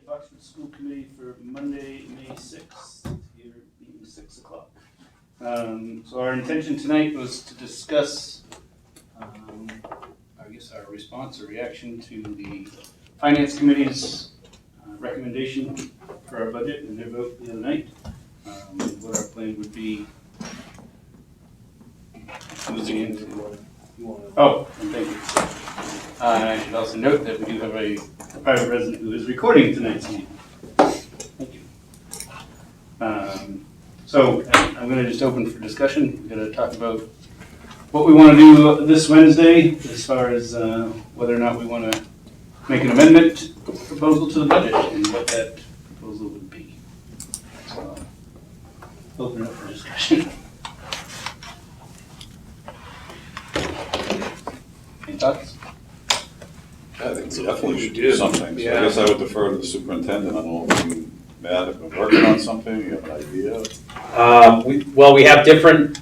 Oxford School Committee for Monday, May 6th, here being 6 o'clock. So our intention tonight was to discuss, I guess, our response or reaction to the Finance Committee's recommendation for our budget and their vote the other night. What our plan would be moving into. Oh, thank you. I should also note that we do have a private resident who is recording tonight's meeting. Thank you. So I'm going to just open for discussion. We're going to talk about what we want to do this Wednesday as far as whether or not we want to make an amendment proposal to the budget and what that proposal would be. So I'll open it up for discussion. Any thoughts? I think we definitely should do something. So I guess I would defer to the superintendent. I don't know if you, Matt, have been working on something. You have an idea? We have different,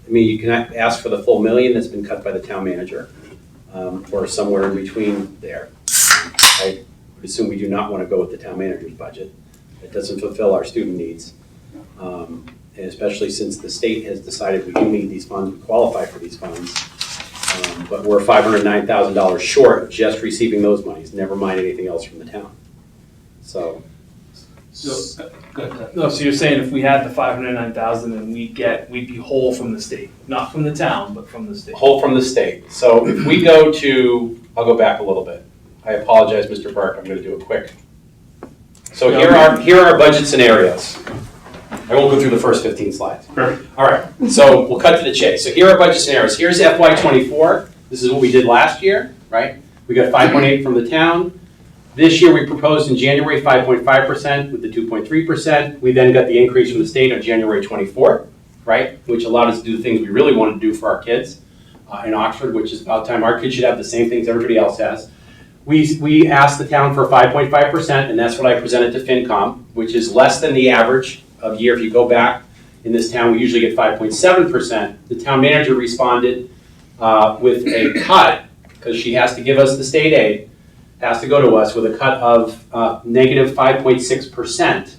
you can ask for the full $1 million that's been cut by the town manager, or somewhere in between there. I would assume we do not want to go with the town manager's budget. It doesn't fulfill our student needs. And especially since the state has decided we do need these funds, we qualify for these funds. But we're $509,000 short just receiving those monies, never mind anything else from the town. So Go ahead. No, so you're saying if we had the 509,000 and we'd be whole from the state, not from the town, but from the state. whole from the state. So if we go to, I'll go back a little bit. I apologize, Mr. Burke, I'm gonna do it quick. So here are our budget scenarios. I won't go through the first 15 slides. Perfect. All right, so we'll cut to the chase. So here are budget scenarios. Here's FY24. This is what we did last year, right? We got 5.8 from the town. This year we proposed in January 5.5% with the 2.3%. We then got the increase from the state on January 24th, right? Which allowed us to do the things we really wanted to do for our kids in Oxford, which is about time our kids should have the same things everybody else has. We asked the town for 5.5%, and that's what I presented to FinCom, which is less than the average of year. If you go back in this town, we usually get 5.7%. The town manager responded with a cut, because she has to give us the state aid, has to go to us with a cut of negative 5.6%,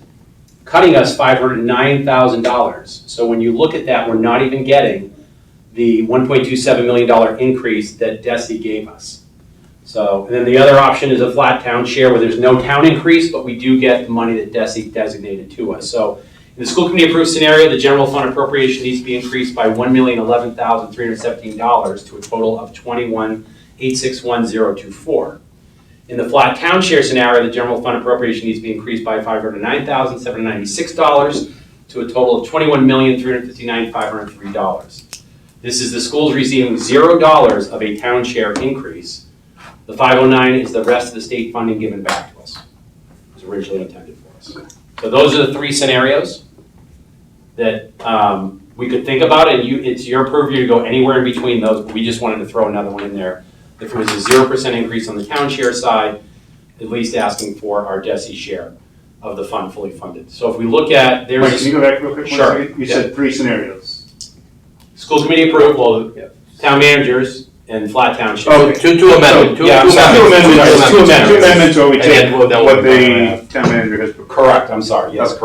cutting us $509,000. So when you look at that, we're not even getting the $1.27 million increase that DESE gave us. So, and then the other option is a flat town share where there's no town increase, but we do get the money that DESE designated to us. So in the school committee approved scenario, the general fund appropriation needs to be increased by $1,011,317 to a total of $21,861,024. In the flat town share scenario, the general fund appropriation needs to be increased by $509,796 to a total of $21,359,503. This is the schools receiving $0 of a town share increase. The 509 is the rest of the state funding given back to us. It was originally intended for us. Okay. So those are the three scenarios that we could think about, and it's your purview to go anywhere in between those, but we just wanted to throw another one in there. If it was a 0% increase on the town share side, at least asking for our DESE share of the fund fully funded. So if we look at, Wait, can you go back real quick? Sure. 1 second? You said three scenarios. School committee approved, well, town managers and flat town share. Okay. Two amendments. Two amendments, or we take what the town manager has proposed. Correct, I'm sorry, yes, Okay.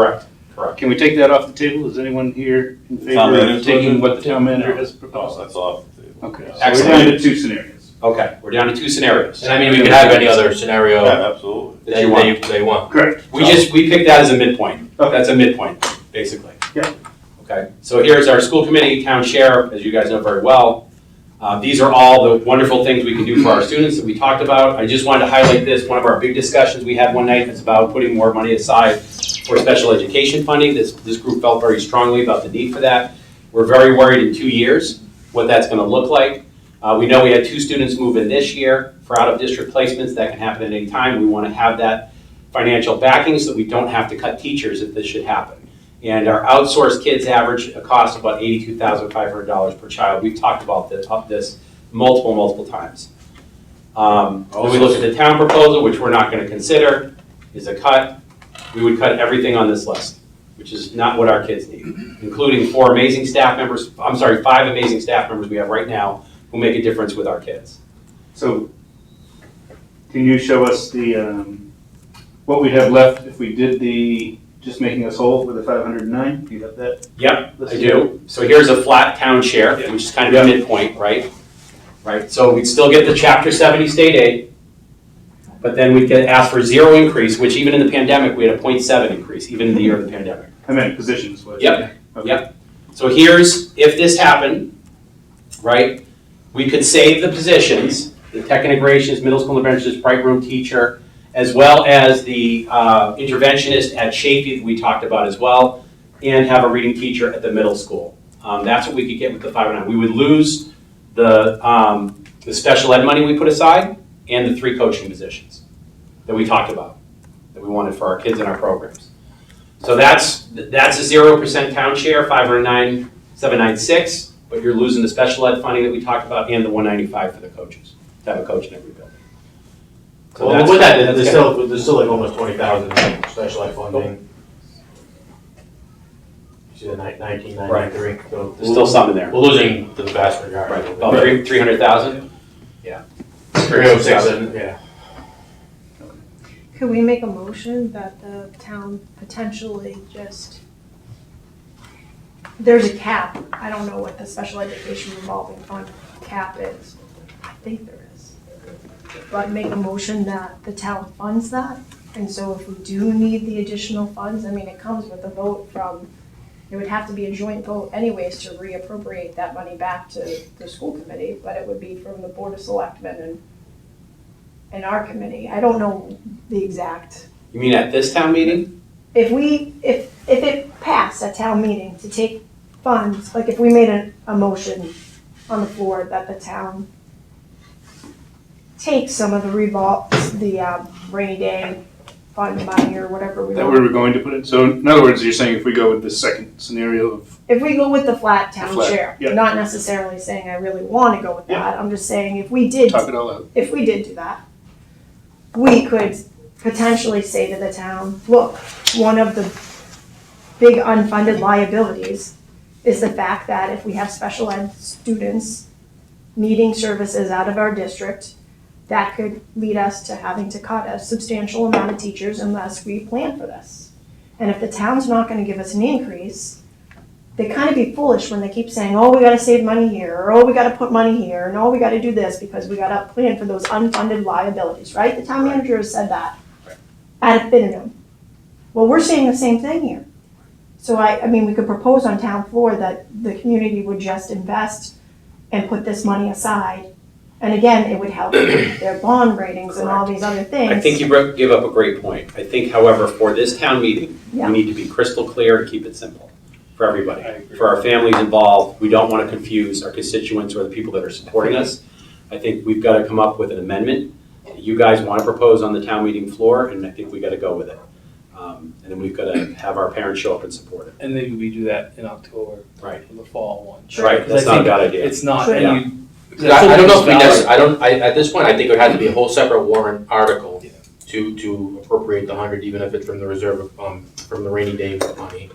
correct. Can we take that off the table? Is anyone here in Town favor of manager's taking budget? what the town manager has Oh, proposed? that's off the table. Okay, so Excellent. we're down to two scenarios. Okay, we're down to two scenarios. And I mean, we could have any other scenario Yeah, absolutely. That you want. they want. Correct. We picked that as a midpoint. Okay. That's a midpoint, basically. Yeah. Okay, so here's our school committee, town share, as you guys know very well. These are all the wonderful things we can do for our students that we talked about. I just wanted to highlight this. One of our big discussions we had one night is about putting more money aside for special education funding. This group felt very strongly about the need for that. We're very worried in 2 years what that's going to look like. We know we had 2 students move in this year for out-of-district placements. That can happen at any time. We want to have that financial backing so that we don't have to cut teachers if this should happen. And our outsourced kids average a cost of about $82,500 per child. We've talked about this multiple times. When we look at the town proposal, which we're not going to consider, is a cut. We would cut everything on this list, which is not what our kids need, including 5 amazing staff members we have right now who make a difference with our kids. So, can you show us the what we'd have left if we did just making us whole with the 509? Do you have that? Yep, I listed? do. So here's a flat town share, Yeah. which is kind of a midpoint, right? Right, so we'd still get the chapter 70 state aid, but then we'd ask for 0 increase, which even in the pandemic, we had a 0.7 increase, even in the year of the pandemic. I meant positions. Was Yep. Okay. Yep. So here's, if this happened, right, we could save the positions, the tech integrations, middle school interventionist, bright room teacher, as well as the interventionist at Chafee that we talked about as well, and have a reading teacher at the middle school. That's what we could get with the 509. We would lose the special ed money we put aside and the 3 coaching positions that we talked about, that we wanted for our kids in our programs. So that's a 0% town share, 509, 796, but you're losing the special ed funding that we talked about and the 195 for the coaches, to have a coach in every building. So Well, that's- with that, that's there's good. still like almost 20,000 special ed funding. You see the 1993, so. There's still some in there. We're losing the vast majority. Right, about 300,000? Yeah. 306, yeah. Could we make a motion that the town potentially just, there's a cap, I don't know what the special education revolving fund cap is. I think there is. But make a motion that the town funds that, and so if we do need the additional funds, I mean, it comes with a vote from, it would have to be a joint vote anyways to reappropriate that money back to the school committee, but it would be from the Board of Selectmen and our committee. I don't know the exact. You mean at this town meeting? If it passed at town meeting to take funds, like if we made a motion on the floor that the town take some of the rainy day fund money or whatever we That where want. we're going to put it? So in other words, you're saying if we go with the second scenario of, If we go with the flat town The flat, share, yeah. not necessarily saying I really wanna go with Yeah. that, I'm just saying if we did talk it all out. do that, we could potentially say to the town, look, one of the big unfunded liabilities is the fact that if we have special ed students needing services out of our district, that could lead us to having to cut a substantial amount of teachers unless we plan for this. And if the town's not gonna give us an increase, they kind of be foolish when they keep saying, oh, we gotta save money here, or oh, we gotta put money here, and oh, we gotta do this, because we gotta plan for those unfunded liabilities, right? The town manager has said that ad infinitum. Well, we're saying the same thing here. So I mean, we could propose on town floor that the community would just invest and put this money aside. And again, it would help their bond ratings and all these other things. I think you give up a great point. I think, however, for this town meeting, we Yeah. need to be crystal clear and keep it simple for everybody. I agree. For our families involved, we don't want to confuse our constituents or the people that are supporting us. I think we've got to come up with an amendment that you guys want to propose on the town meeting floor, and I think we got to go with it. And then we've got to have our parents show up and support it. And maybe we do that in October. Right. For the fall one. Right, Because that's I not a think bad idea. It's not, Sure. and you. I don't know if at this point, I think it would have to be a whole separate warrant article to appropriate the 100, even if it's from the reserve, from the rainy day money.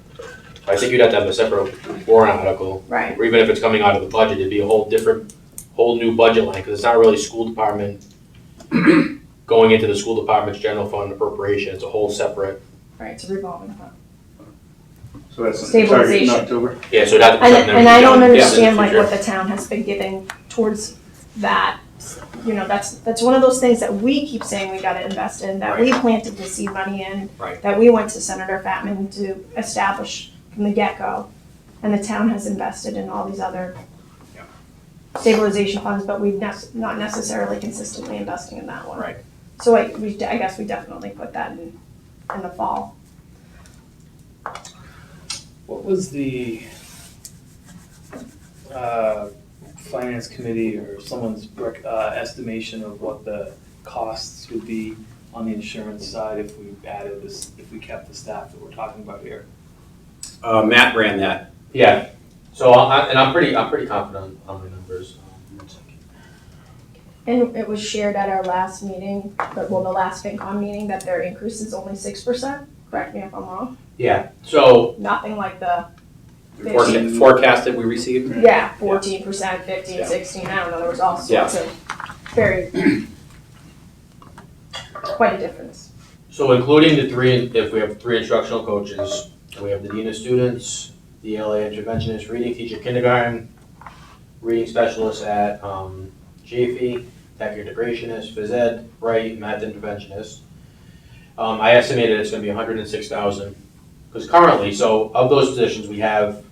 I think you'd have to have a separate warrant article, Right. or even if it's coming out of the budget, it'd be a whole new budget line, because it's not really school department going into the school department's general fund appropriation, it's a whole separate. Right, it's a revolving fund. So that's the target in Stabilization. October. Yeah, so it'd have to be something that And I don't we can do in the understand like future. what the town has been giving towards that. You know, that's one of those things that we keep saying we gotta invest in, that we planted the seed money in. Right. That we went to Senator Fatman to establish from the get-go. And the town has invested in all these other stabilization funds, but we've not necessarily consistently investing in that one. Right. So I guess we definitely put that in the fall. What was the finance committee or someone's estimation of what the costs would be on the insurance side if we added this, if we kept the staff that we're talking about here? Matt ran that. Yeah, so I'm pretty confident on the numbers. And it was shared at our last meeting, the last FinCom meeting, that their increase is only 6%, correct me if I'm wrong, Yeah, so nothing like the, Forecast that we received? yeah, 14%, 15, Yeah. 16, I don't know, there was all Yeah. sorts of very, quite a difference. So including the three, if we have 3 instructional coaches, we have the dean of students, the ELA interventionist, reading teacher, kindergarten, reading specialist at JFE, tech integrationist, phys ed, right, math interventionist. I estimated it's gonna be 106,000, because currently, so of those positions, we have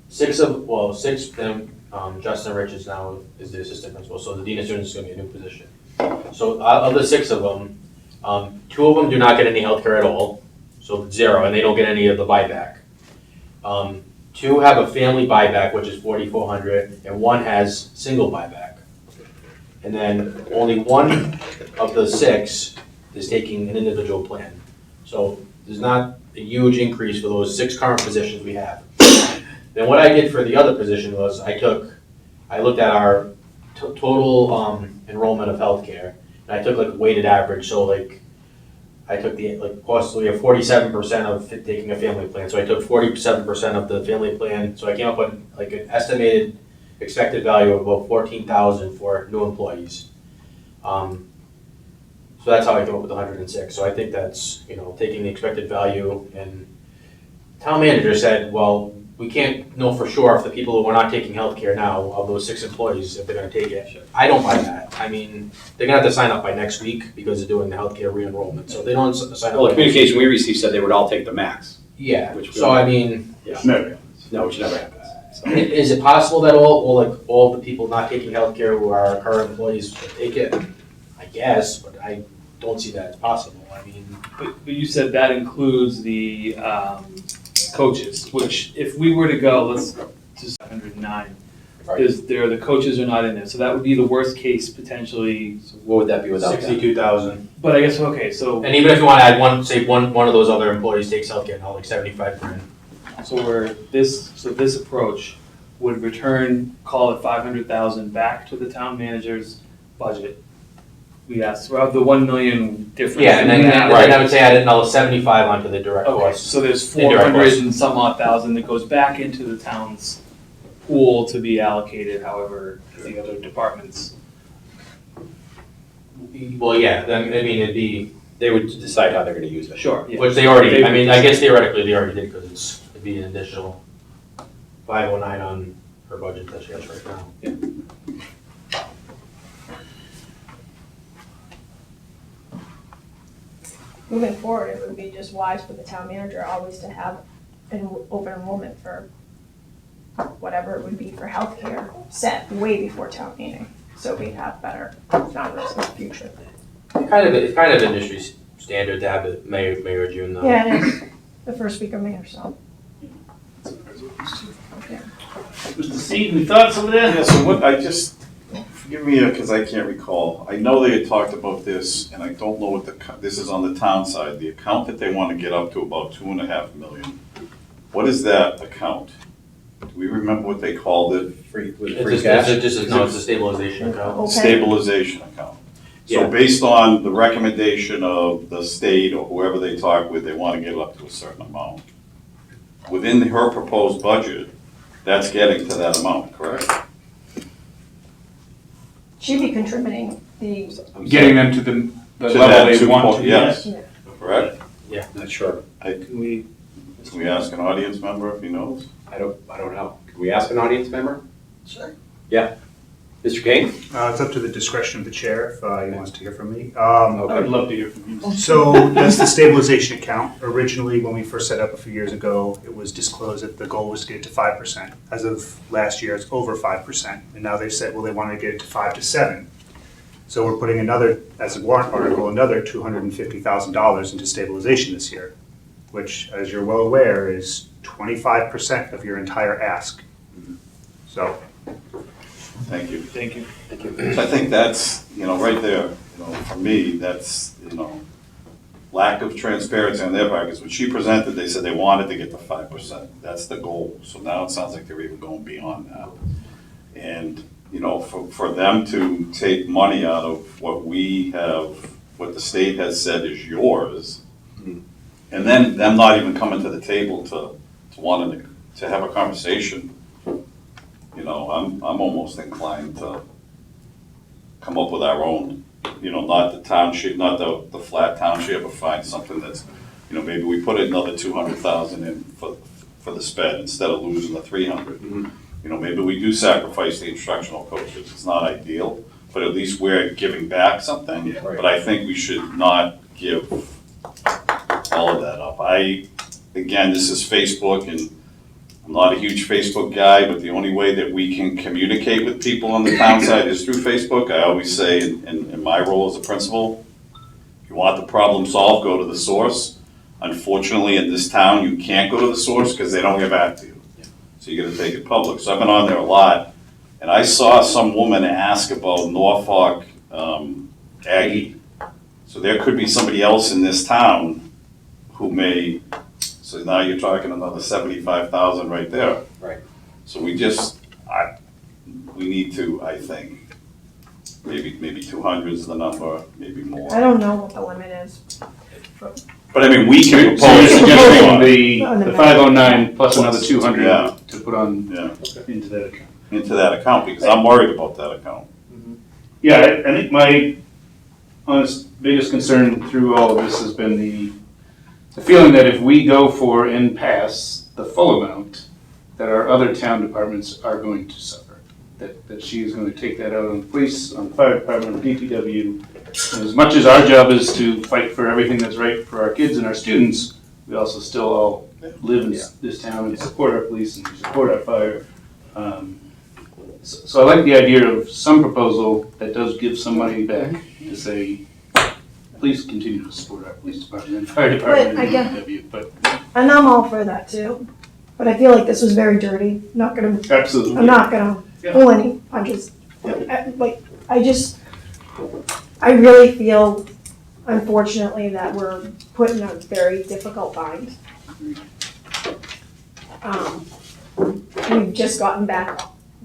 6 of them, Justin Rich is now is the assistant principal, so the dean of students is gonna be a new position. So of the 6 of them, 2 of them do not get any healthcare at all, so 0, and they don't get any of the buyback. 2 have a family buyback, which is $4,400, and 1 has single buyback. And then only 1 of the 6 is taking an individual plan. So there's not a huge increase for those 6 current positions we have. Then what I did for the other position was I looked at our total enrollment of healthcare, and I took like a weighted average, so like I took the, cost, we have 47% of taking a family plan, so I took 47% of the family plan, so I came up with like an estimated expected value of about 14,000 for new employees. So that's how I came up with 106, so I think that's, taking the expected value, and town manager said, well, we can't know for sure if the people who are not taking healthcare now, of those 6 employees, if they're gonna take it. I don't buy that. I mean, they're gonna have to sign up by next week because they're doing the healthcare re-enrollment, so if they don't sign up. Well, the communication we received said they would all take the max. Yeah, Which so I mean, Yeah. Never. No, which never happens. So. is it possible that all the people not taking healthcare who are current employees will take it? I guess, but I don't see that as possible. I mean. But you said that includes the coaches, which if we were to go, let's just 109, Right. because the coaches are not in there, so that would be the worst case potentially. So what would that be without that? 62,000. But I guess, okay, so, And even if you want to add one of those other employees takes healthcare, now like 75 grand. so this approach would return, call it 500,000 back to the town manager's budget. We asked, of the 1 million difference. Yeah, and then in that, I would say add another 75 onto the direct Okay, costs. so there's Indirect 400 costs. and some odd thousand that goes back into the town's pool to be allocated however the other departments. Well, yeah, then, I mean, it'd be, They would decide how they're gonna use it. Sure, yeah. which they already, I mean, I guess theoretically they already did, because it'd be an additional 509 on her budget that she has right now. Moving forward, it would be just wise for the town manager always to have an open enrollment for whatever it would be for healthcare set way before town meeting, so we'd have better numbers in the future. It's kind of industry standard to have it May or June though. Yeah, it is, the first week of May or so. Okay. Mr. Seed, any thoughts over there? Yeah, so what, forgive me, because I can't recall. I know they had talked about this, and I don't know what this is on the town side, the account that they want to get up to about 2.5 million. What is that account? Do we remember what they called it? It's a stabilization account. Okay. Stabilization account. So Yeah. based on the recommendation of the state or whoever they talk with, they want to get it up to a certain amount. Within her proposed budget, that's getting to that amount, correct? She'd be contributing the, Getting them to the To level that they 2 want point- to be yes, Yeah. correct? Not sure. Can we, Can we ask an audience member if he knows? I don't know. Can we ask an audience member? Sure. Yeah. Mr. Kane? It's up to the discretion of the chair if he wants to hear from me. I would love to hear from you. So that's the stabilization account. Originally, when we first set up a few years ago, it was disclosed that the goal was to get it to 5%. As of last year, it's over 5%. And now they've said, well, they want to get it to 5 to 7. So we're putting another, as a warrant article, another $250,000 into stabilization this year, which, as you're well aware, is 25% of your entire ask. So Thank you. thank you. So I think that's, right there, for me, that's, lack of transparency on their part, because when she presented, they said they wanted to get to 5%. That's the goal. So now it sounds like they're even going beyond that. And, for them to take money out of what we have, what the state has said is yours, and then them not even coming to the table to have a conversation, I'm almost inclined to come up with our own, you know, not the township, not the flat township, but find something that's, you know, maybe we put another 200,000 in for the sped instead of losing the 300. Mhm. You know, maybe we do sacrifice the instructional coaches. It's not ideal, but at least we're giving back something. Yeah, right. But I think we should not give all of that up. Again, this is Facebook, and I'm not a huge Facebook guy, but the only way that we can communicate with people on the town side is through Facebook. I always say, in my role as a principal, if you want the problem solved, go to the source. Unfortunately, in this town, you can't go to the source because they don't get back to you. So you gotta take it public. So I've been on there a lot, and I saw some woman ask about Norfolk Aggie. So there could be somebody else in this town who may, so now you're talking another 75,000 right there. Right. So we need to, I think, maybe 200 is the number, maybe more. I don't know what the limit is. But I mean, we So can you're propose. suggesting On the the back. 509 plus another 200 Yeah. to put on Yeah, into that account? into that account, because I'm worried about that account. Yeah, I think my honest biggest concern through all of this has been the feeling that if we go for and pass the full amount, that our other town departments are going to suffer. That she is going to take that out on the police, on the fire department, on DPW. And as much as our job is to fight for everything that's right for our kids and our students, we also still all live in this town and support our police and we support our fire. So I like the idea of some proposal that does give some money back to say, please continue to support our police department and fire department But I and get- DPW, but And I'm all for that too. But I feel like this was very dirty. Not gonna, absolutely. I'm not gonna Yeah. pull any punches. I really feel, unfortunately, that we're put in a very difficult bind. We've just gotten back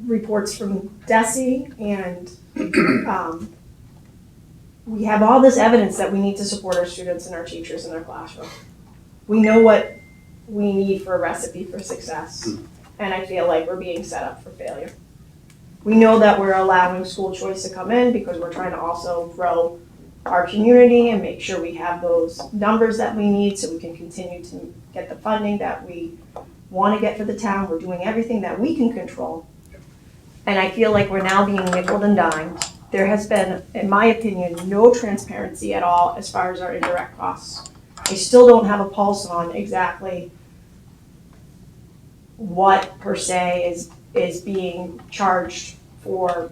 reports from DESE and, we have all this evidence that we need to support our students and our teachers in their classroom. We know what we need for a recipe for success, and I feel like we're being set up for failure. We know that we're allowing school choice to come in because we're trying to also grow our community and make sure we have those numbers that we need so we can continue to get the funding that we want to get for the town. We're doing everything that we can control. And I feel like we're now being nickeled and dimed. There has been, in my opinion, no transparency at all as far as our indirect costs. I still don't have a pulse on exactly what per se is being charged for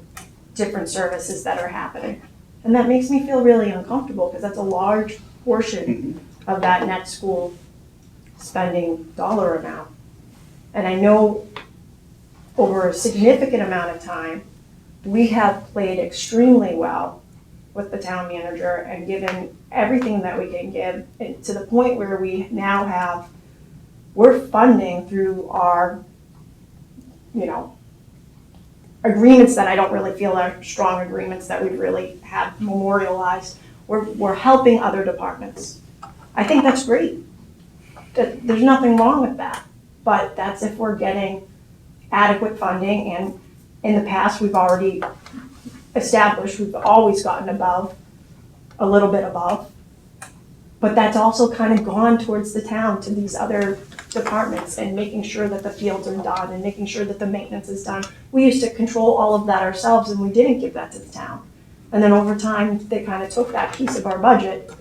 different services that are happening. And that makes me feel really uncomfortable because that's a large portion of that net school spending dollar amount. And I know over a significant amount of time, we have played extremely well with the town manager and given everything that we can give, and to the point where we now have, we're funding through our, agreements that I don't really feel are strong agreements that we'd really have memorialized. We're helping other departments. I think that's great. There's nothing wrong with that, but that's if we're getting adequate funding, and in the past, we've already established, we've always gotten above, a little bit above. But that's also kind of gone towards the town, to these other departments, and making sure that the fields are done and making sure that the maintenance is done. We used to control all of that ourselves and we didn't give that to the town. And then over time, they kind of took that piece of our budget.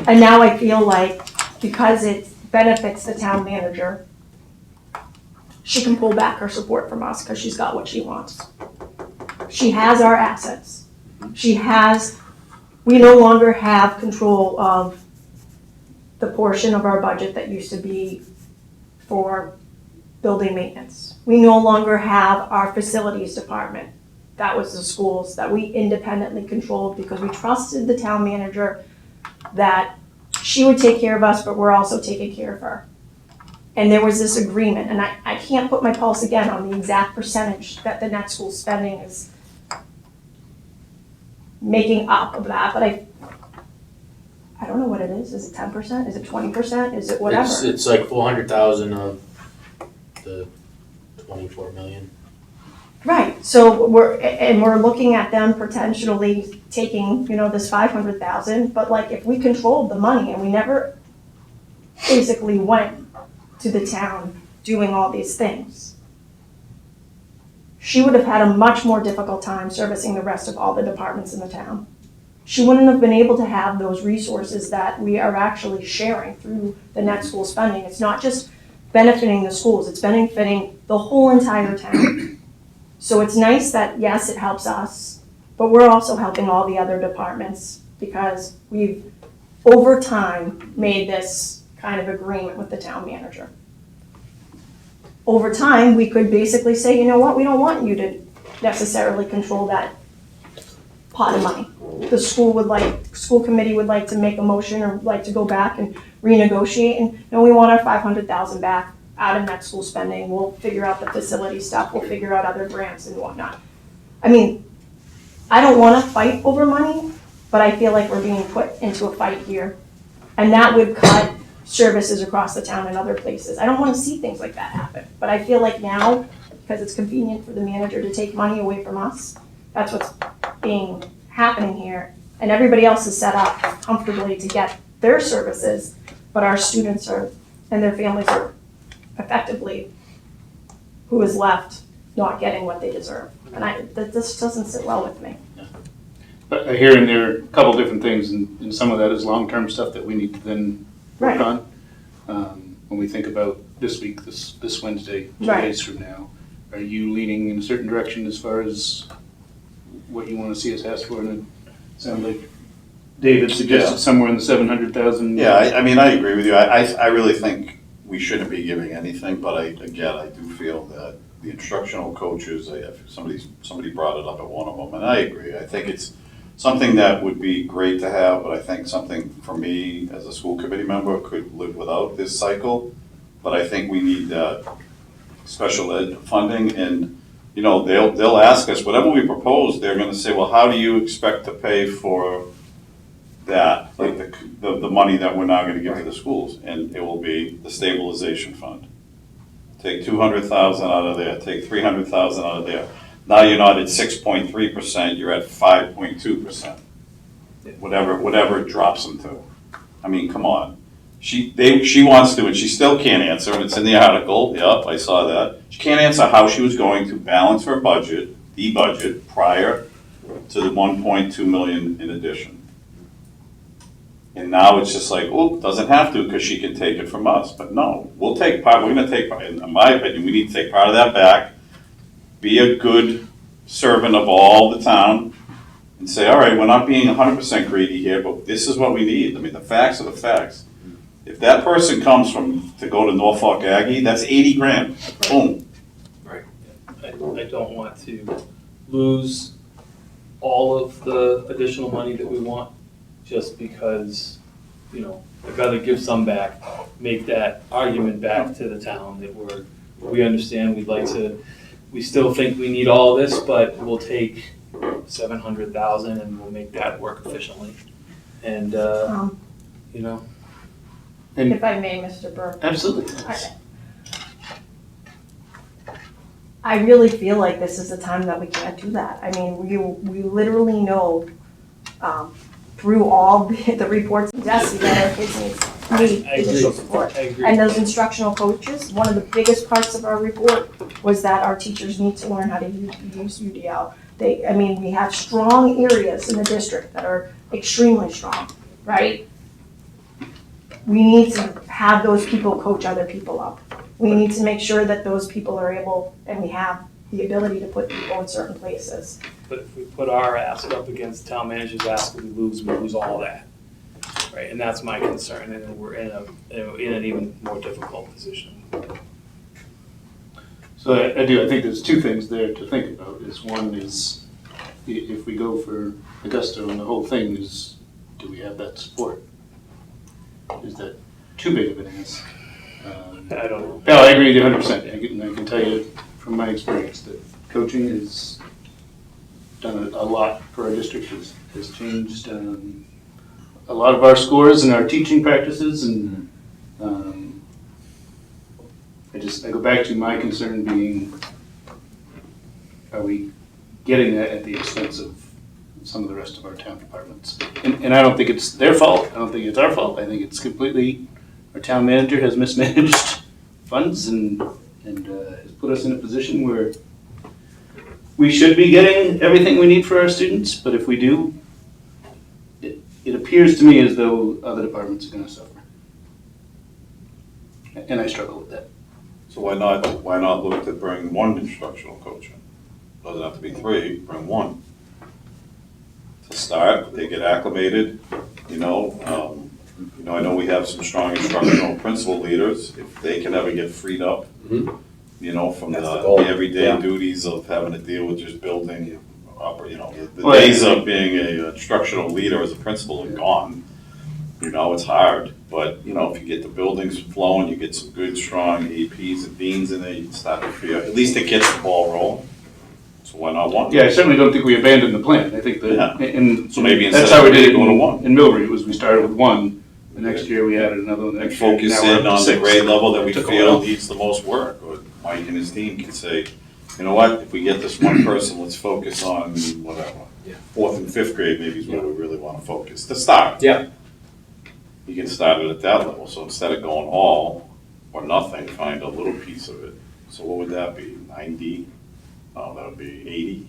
And now I feel like because it benefits the town manager, she can pull back her support from us because she's got what she wants. She has our assets. We no longer have control of the portion of our budget that used to be for building maintenance. We no longer have our facilities department. That was the schools that we independently controlled because we trusted the town manager that she would take care of us, but we're also taking care of her. And there was this agreement, and I can't put my pulse again on the exact percentage that the net school spending is making up of that, but I don't know what it is. Is it 10%? Is it 20%? Is it whatever? It's like 400,000 of the 24 million. Right, so we're looking at them potentially taking, this 500,000, but like if we controlled the money and we never basically went to the town doing all these things, she would have had a much more difficult time servicing the rest of all the departments in the town. She wouldn't have been able to have those resources that we are actually sharing through the net school spending. It's not just benefiting the schools, it's benefiting the whole entire town. So it's nice that, yes, it helps us, but we're also helping all the other departments because we've, over time, made this kind of agreement with the town manager. Over time, we could basically say, you know what, we don't want you to necessarily control that pot of money. The school committee would like to make a motion or like to go back and renegotiate and, we want our 500,000 back out of net school spending. We'll figure out the facility stuff, we'll figure out other grants and whatnot. I mean, I don't wanna fight over money, but I feel like we're being put into a fight here. And that would cut services across the town and other places. I don't wanna see things like that happen, but I feel like now, because it's convenient for the manager to take money away from us, that's what's happening here. And everybody else is set up comfortably to get their services, but our students are, and their families are effectively, who is left not getting what they deserve. And this doesn't sit well with me. But I hear in there a couple different things, and some of that is long-term stuff that we need to then work Right. on. When we think about this week, this Wednesday, 2 Right. days from now, are you leaning in a certain direction as far as what you want to see us ask for? And it sounds like David suggested Yeah. somewhere in the 700,000. Yeah, I mean, I agree with you. I really think we shouldn't be giving anything, but I do feel that the instructional coaches, somebody brought it up at one of them, and I agree. I think it's something that would be great to have, but I think something for me as a school committee member could live without this cycle. But I think we need special ed funding, and they'll ask us whatever we propose. They're going to say, well, how do you expect to pay for that, like the money that we're now going to give to the schools? And it will be the stabilization fund. Take 200,000 out of there, take 300,000 out of there. Now you're not at 6.3%, you're at 5.2%. Whatever it drops them to. I mean, come on. She wants to, and she still can't answer, and it's in the article, yep, I saw that. She can't answer how she was going to balance her budget, the budget, prior to the 1.2 million in addition. And now it's just like, oh, doesn't have to because she can take it from us. But no, we're gonna take part, in my opinion, we need to take part of that back, be a good servant of all the town, and say, all right, we're not being 100% greedy here, but this is what we need. I mean, the facts are the facts. If that person comes to go to Norfolk Aggie, that's 80 grand, boom. I don't want to lose all of the additional money that we want just because, I'd rather give some back, make that argument back to the town that we understand, we still think we need all of this, but we'll take 700,000 and we'll make that work efficiently. And, If I may, Mr. Burke. Absolutely. I really feel like this is the time that we can't do that. I mean, we literally know through all the reports and Desi that our kids need additional support. I agree. And those instructional coaches, one of the biggest parts of our report was that our teachers need to learn how to use UDL. We have strong areas in the district that are extremely strong, right? We need to have those people coach other people up. We need to make sure that those people are able, and we have the ability to put people in certain places. But if we put our ask up against town manager's ask, we lose all that, right? And that's my concern, and then we're in an even more difficult position. So I think there's two things there to think about. One is, if we go for Augusta and the whole thing is, do we have that support? Is that too big of an ask? I don't know. No, I agree with you 100%. I can tell you from my experience that coaching has done a lot for our district, has changed a lot of our scores and our teaching practices, and I go back to my concern being are we getting that at the expense of some of the rest of our town departments? And I don't think it's their fault, I don't think it's our fault, I think it's completely, our town manager has mismanaged funds and has put us in a position where we should be getting everything we need for our students, but if we do, it appears to me as though other departments are gonna suffer. And I struggle with that. So why not look to bring one instructional coach in? Doesn't have to be 3, bring 1. To start, they get acclimated, I know we have some strong instructional principal leaders, if they can ever get freed up, Mhm. From That's the the goal. everyday Yeah. duties of having to deal with just building, the Well, days of being a instructional leader as a principal are gone. It's hard, but, if you get the buildings flowing, you get some good, strong APs and deans in there, you can start to feel, at least it gets the ball rolling. So why not 1? Yeah, I certainly don't think we abandoned the plan, I think Yeah. that, and So maybe that's instead how we of did 3, it go to 1. in Millbury, was we started with 1, the next year we added another one, the And next year, focus now we're in up on to the 6. grade level that we Took a feel while. needs the most work, or Mike and his team can say, you know what, if we get this one person, let's focus on whatever. Yeah. 4th and 5th grade maybe is where we really wanna focus, to start. Yeah. You can start it at that level, so instead of going all or nothing, find a little piece of it. So what would that be, 90? Oh, that would be 80?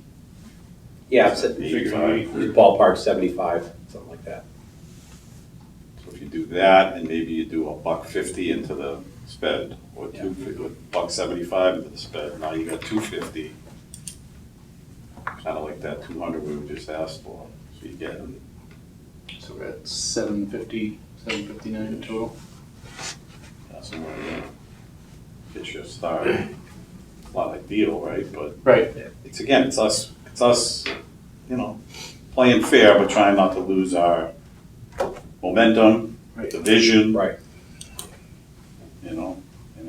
Yeah, it's 85. ballpark 75, something like that. So if you do that, and maybe you do $1.50 into the sped, or Yeah. $1.75 into the sped, now you got $2.50. Kinda like that 200 we just asked for, so you get, So we're at 750, 759 in total. somewhere there. Get you a start. Not ideal, right, but Right. it's us, playing fair, but trying not to lose our momentum, Right. the vision. Right. And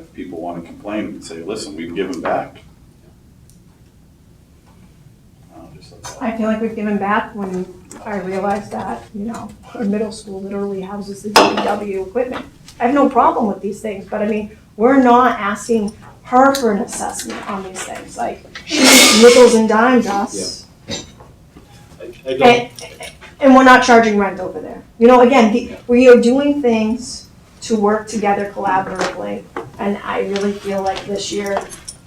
if people wanna complain, we can say, listen, we've given back. Just like that. I feel like we've given back when I realized that, our middle school literally houses the DPW equipment. I have no problem with these things, but I mean, we're not asking her for an assessment on these things, like, she nickels and dimes us. I don't, And we're not charging rent over there. Again, we are doing things to work together collaboratively, and I really feel like this year,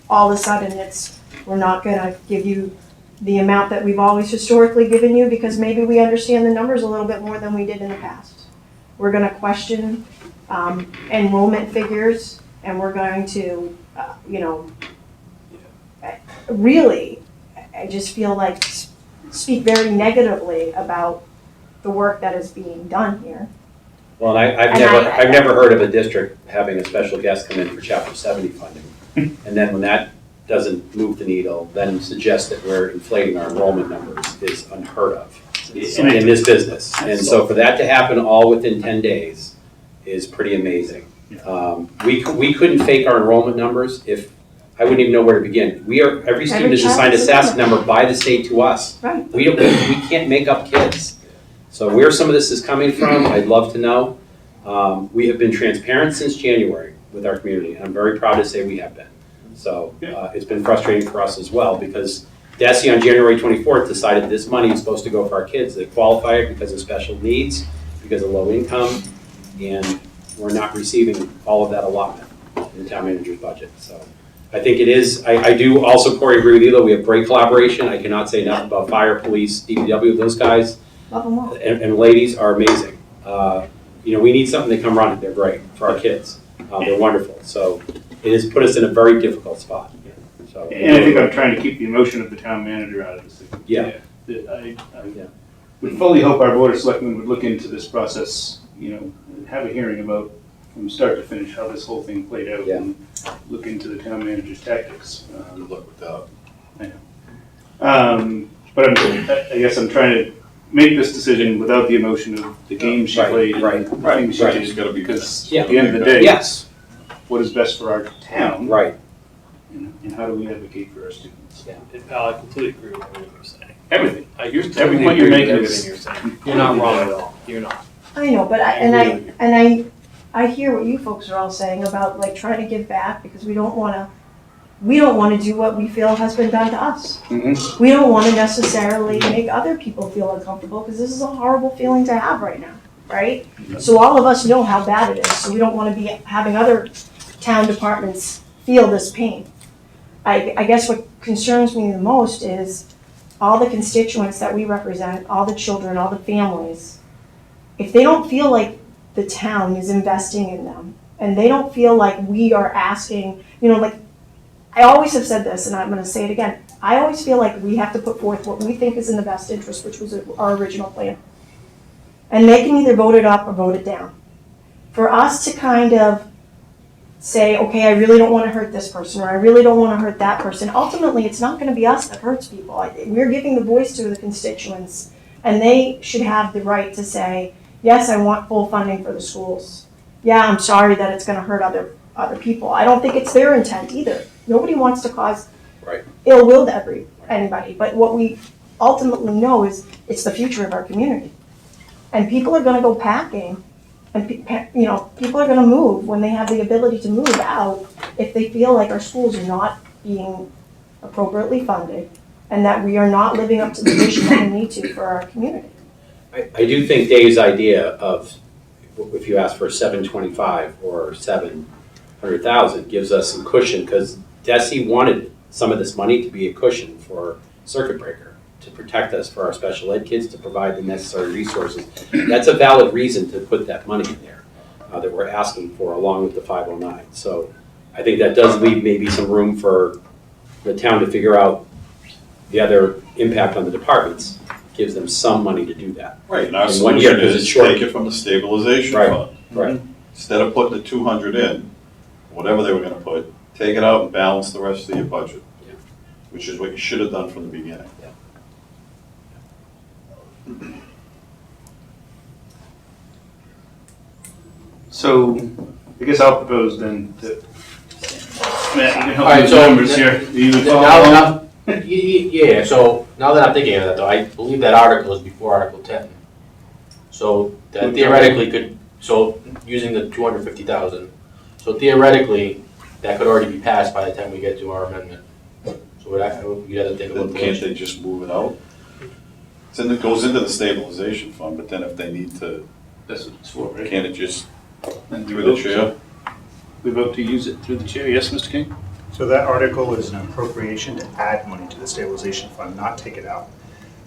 all of a sudden, we're not gonna give you the amount that we've always historically given you, because maybe we understand the numbers a little bit more than we did in the past. We're gonna question enrollment figures, and we're going to, really, I just feel like speak very negatively about the work that is being done here. Well, and And I've never heard of a district having a special guest come in for Chapter 70 funding. And then when that doesn't move the needle, then suggest that we're inflating our enrollment numbers is unheard of in this business. And so for that to happen all within 10 days is pretty amazing. We couldn't fake our enrollment numbers if, I wouldn't even know where to begin. Every student is assigned a SAS number by the state to us. Right. We can't make up kids. So where some of this is coming from, I'd love to know. We have been transparent since January with our community, and I'm very proud to say we have been. So it's been frustrating for us as well, because DESE on January 24th decided this money is supposed to go for our kids that qualify because of special needs, because of low income, and we're not receiving all of that allotment in the town manager's budget. So I think it is, I do also, Corey, agree with you, though, we have great collaboration. I cannot say enough about fire, police, DPW, those guys Love them all. and ladies are amazing. We need something to come running, they're great for our kids. They're wonderful, so it has put us in a very difficult spot. So, And I think I'm trying to keep the emotion of the town manager out of this thing. Yeah. I Yeah. would fully hope our board of selectmen would look into this process, have a hearing about from start to finish how this whole thing played out. Yeah. And look into the town manager's tactics. Good luck with that. But I guess I'm trying to make this decision without the emotion of the game she Right, played. right, and the things she right. did, It's gotta be- because Yeah. at the end of the day, Yes, what is best for our town? right. And how do we advocate for our students? and Pal, I completely agree with everything you're saying. Everything. Every Every point you're making everything is. you're saying. You're not wrong at all, you're not. I know, but I hear what you folks are all saying about like trying to give back, because we don't wanna we don't want to do what we feel has been done to us. Mhm. We don't want to necessarily make other people feel uncomfortable, because this is a horrible feeling to have right now, right? So all of us know how bad it is, so we don't want to be having other town departments feel this pain. I guess what concerns me the most is all the constituents that we represent, all the children, all the families, if they don't feel like the town is investing in them, and they don't feel like we are asking, like, I always have said this, and I'm gonna say it again, I always feel like we have to put forth what we think is in the best interest, which was our original plan. And they can either vote it up or vote it down. For us to kind of say, okay, I really don't want to hurt this person, or I really don't want to hurt that person, ultimately, it's not going to be us that hurts people. We're giving the voice to the constituents, and they should have the right to say, yes, I want full funding for the schools. Yeah, I'm sorry that it's going to hurt other people. I don't think it's their intent either. Nobody wants to cause Right. ill will to anybody, but what we ultimately know is it's the future of our community. And people are going to go packing. And, people are gonna move when they have the ability to move out if they feel like our schools are not being appropriately funded and that we are not living up to the vision that we need to for our community. I do think Dave's idea of, if you ask for 725 or 700,000, gives us some cushion, because Desi wanted some of this money to be a cushion for circuit breaker, to protect us, for our special ed kids, to provide the necessary resources. That's a valid reason to put that money in there that we're asking for, along with the 509. So I think that does leave maybe some room for the town to figure out the other impact on the departments. Gives them some money to do that. Right, and our In 1 year, solution 'cause is it's short. take it from the stabilization Right. fund. Right. Instead of putting the 200 in, whatever they were gonna put, take it out and balance the rest of your budget. Yeah. Which is what you should have done from the beginning. So, I guess I'll propose then that, Matt, you can help All right, me with so the numbers here. Do you follow Now, along? yeah, so now that I'm thinking of that though, I believe that article is before Article 10. So that theoretically could, so using the 250,000, so theoretically, that could already be passed by the time we get to our amendment. So you gotta think about Then the can't they just move it out? It goes into the stabilization fund, but then if they need to, That's what it's for, right? can't it just And we through the vote- chair? We vote to use it through the chair, yes, Mr. King? So that article is an appropriation to add money to the stabilization fund, not take it out.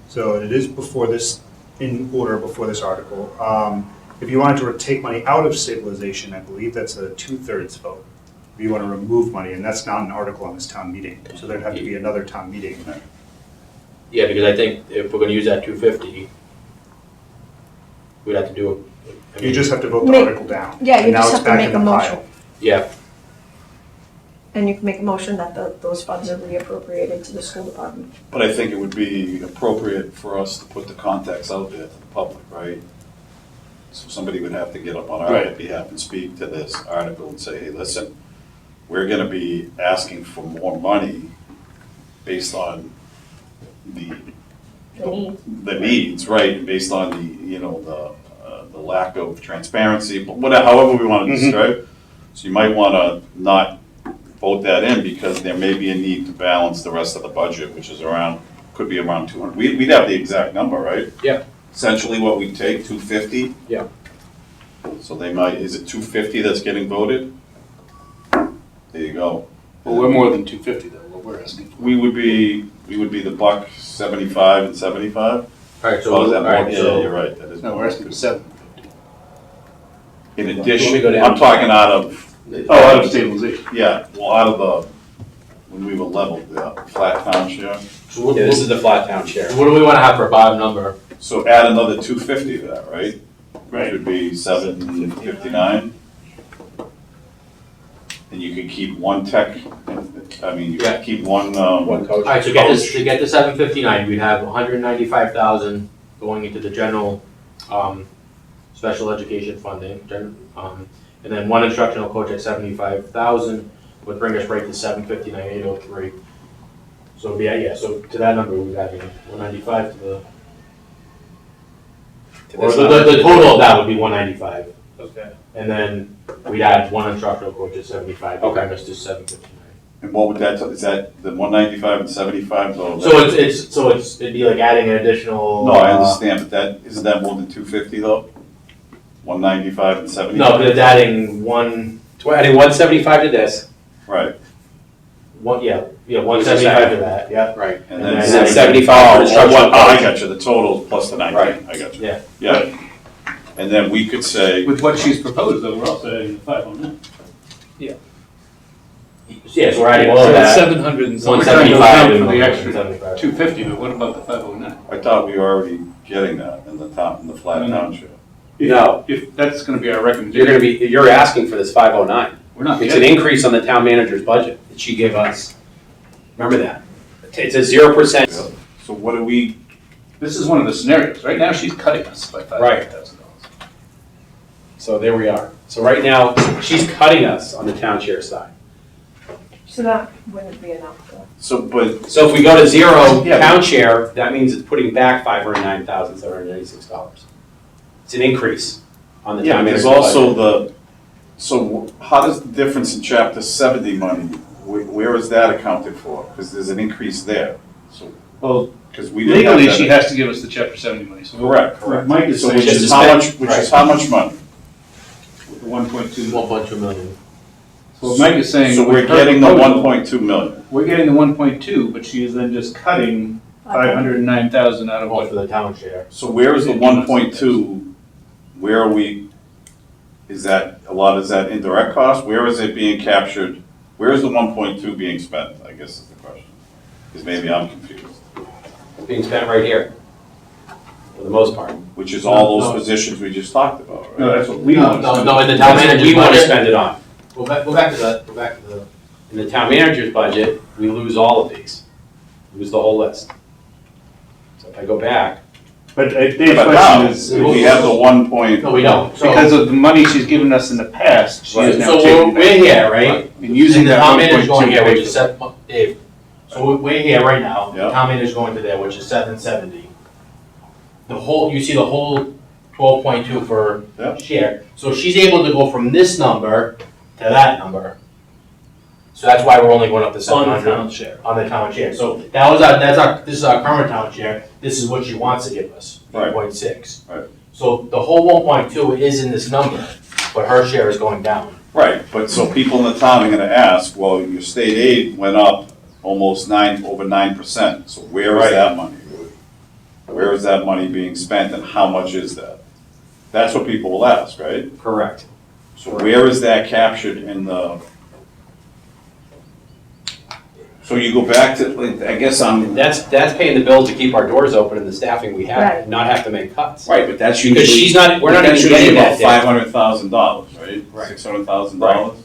So it is before this, in order before this article. If you wanted to take money out of stabilization, I believe that's a 2/3 vote. If you want to remove money, and that's not an article on this town meeting, so there'd have to be another town meeting. Yeah, because I think if we're gonna use that 250, we'd have to do it. I You mean, just have to vote the Make- article down. Yeah, you And now just it's have to back make in a the motion. pile. Yeah, And you can make a motion that those funds are reappropriated to the school department. But I think it would be appropriate for us to put the context out there to the public, right? So somebody would have to get up on our Right. behalf and speak to this article and say, hey, listen, we're gonna be asking for more money based on the The need. the needs, right, and based on the lack of transparency, but whatever, however we wanna describe. So you might wanna not vote that in, because there may be a need to balance the rest of the budget, which is could be around 200. We'd have the exact number, right? Yeah. Essentially what we take, 250? Yeah. So is it 250 that's getting voted? There you go. Well, we're more than 250 though, what we're asking for. We would be the buck 75 and 75? alright, so, Oh, is that more? alright, Yeah, so. you're right, that is. No, we're asking for 7. In Let me addition, go down. I'm talking out of, Oh, out of stabilization. yeah, well, out of when we were leveled, the flat town share. So what, Yeah, this is the flat town share. what do we wanna have for a bottom number? So add another 250 to that, right? Which Right. would be 759. And you could keep one tech, you Yeah. could keep one, One coach. Alright, so to get to 759, we'd have 195,000 going into the general, special education funding, and then one instructional coach at 75,000 would bring us right to 759,803. So it'd be, yeah, so to that number, we'd have 195 to the, or the total of that would be 195. Okay. And then we'd add one instructional coach at 75, to bring us to 759. And what would that, is that the 195 and 75? It'd be like adding an additional. No, I understand, but that, isn't that more than 250 though? 195 and 75? No, but it's adding one, Adding 175 to this, Right, one, yeah, 175 to that, yeah. right, and And then then 75 for the structural I coach. got you, the total plus the 19, Right. I got you. Yeah. Yeah, and then we could say, With what she's proposed, though, we're also adding the 509. Yeah, so we're adding So all of it's that, 700 and something. 175 For and the extra 175. 250, but what about the 509? I thought we were already getting that in the town, in the flat township. No. If that's gonna be our recommendation. You're asking for this 509. We're not It's an getting. increase on the town manager's budget that she gave us. Remember that. It's a 0%. So what do we, This is one of the scenarios. Right now, she's cutting us by $500,000. So there we are. So right now, she's cutting us on the town share side. So that wouldn't be enough, though. So if we go to zero Yeah, town share, that means it's putting back $509,786. It's an increase on the yeah, town there's manager's budget. also so how does the difference in chapter 70 money, where is that accounted for? Because there's an increase there, so, Well, because we didn't have legally, that. she has to give us the chapter 70 money. So Correct, what correct. Mike is So saying which is is to how spend- much, which is how much money? the 1.2. 1.2 million. So what Mike is saying. So we're with her getting the proposal, 1.2 million. We're getting the 1.2, but she is then just cutting 509,000 out of Well, what. for the town share. So where is the Yeah, you want 1.2, where are we, is that, a lot, is that indirect cost? Where is it being captured? Where is the 1.2 being spent, I guess is the question. Because maybe I'm confused. It's being spent right here, for the most part. Which is all No. those positions we just talked about, right? No, that's what we No, want. no, in the town That's what manager's we want to budget. spend it on. Go back to the. In the town manager's budget, we lose all of these. Lose the whole list. So if I go back, But Dave's But question now, is, we have the 1 point. No, we don't. So, because of the money she's given us in the past, she is now so taking we're that. here, right? And using And the that town manager's 1.2 going here, which to is pay for Dave. So we're here right now. Yeah. Town manager's going to there, which is 770. The whole, you see the whole 12.2 for Yeah. share. So she's able to go from this number to that number. So that's why we're only going up to On the 700 town share. on the town share. So this is our current town share. This is what she wants to give us, Right. 8.6. Right. So the whole 1.2 is in this number, but her share is going down. Right, but so people in the town are gonna ask, well, your state aid went up almost over 9%, so where is that money? Where is that money being spent and how much is that? That's what people will ask, right? correct. So where is that captured in the? So you go back to, like, I guess I'm, That's paying the bills to keep our doors open and the staffing we have, Right. not have to make cuts. right, but that's usually. Because she's not, we're not even that's getting usually that about data. $500,000, right? Right. $600,000?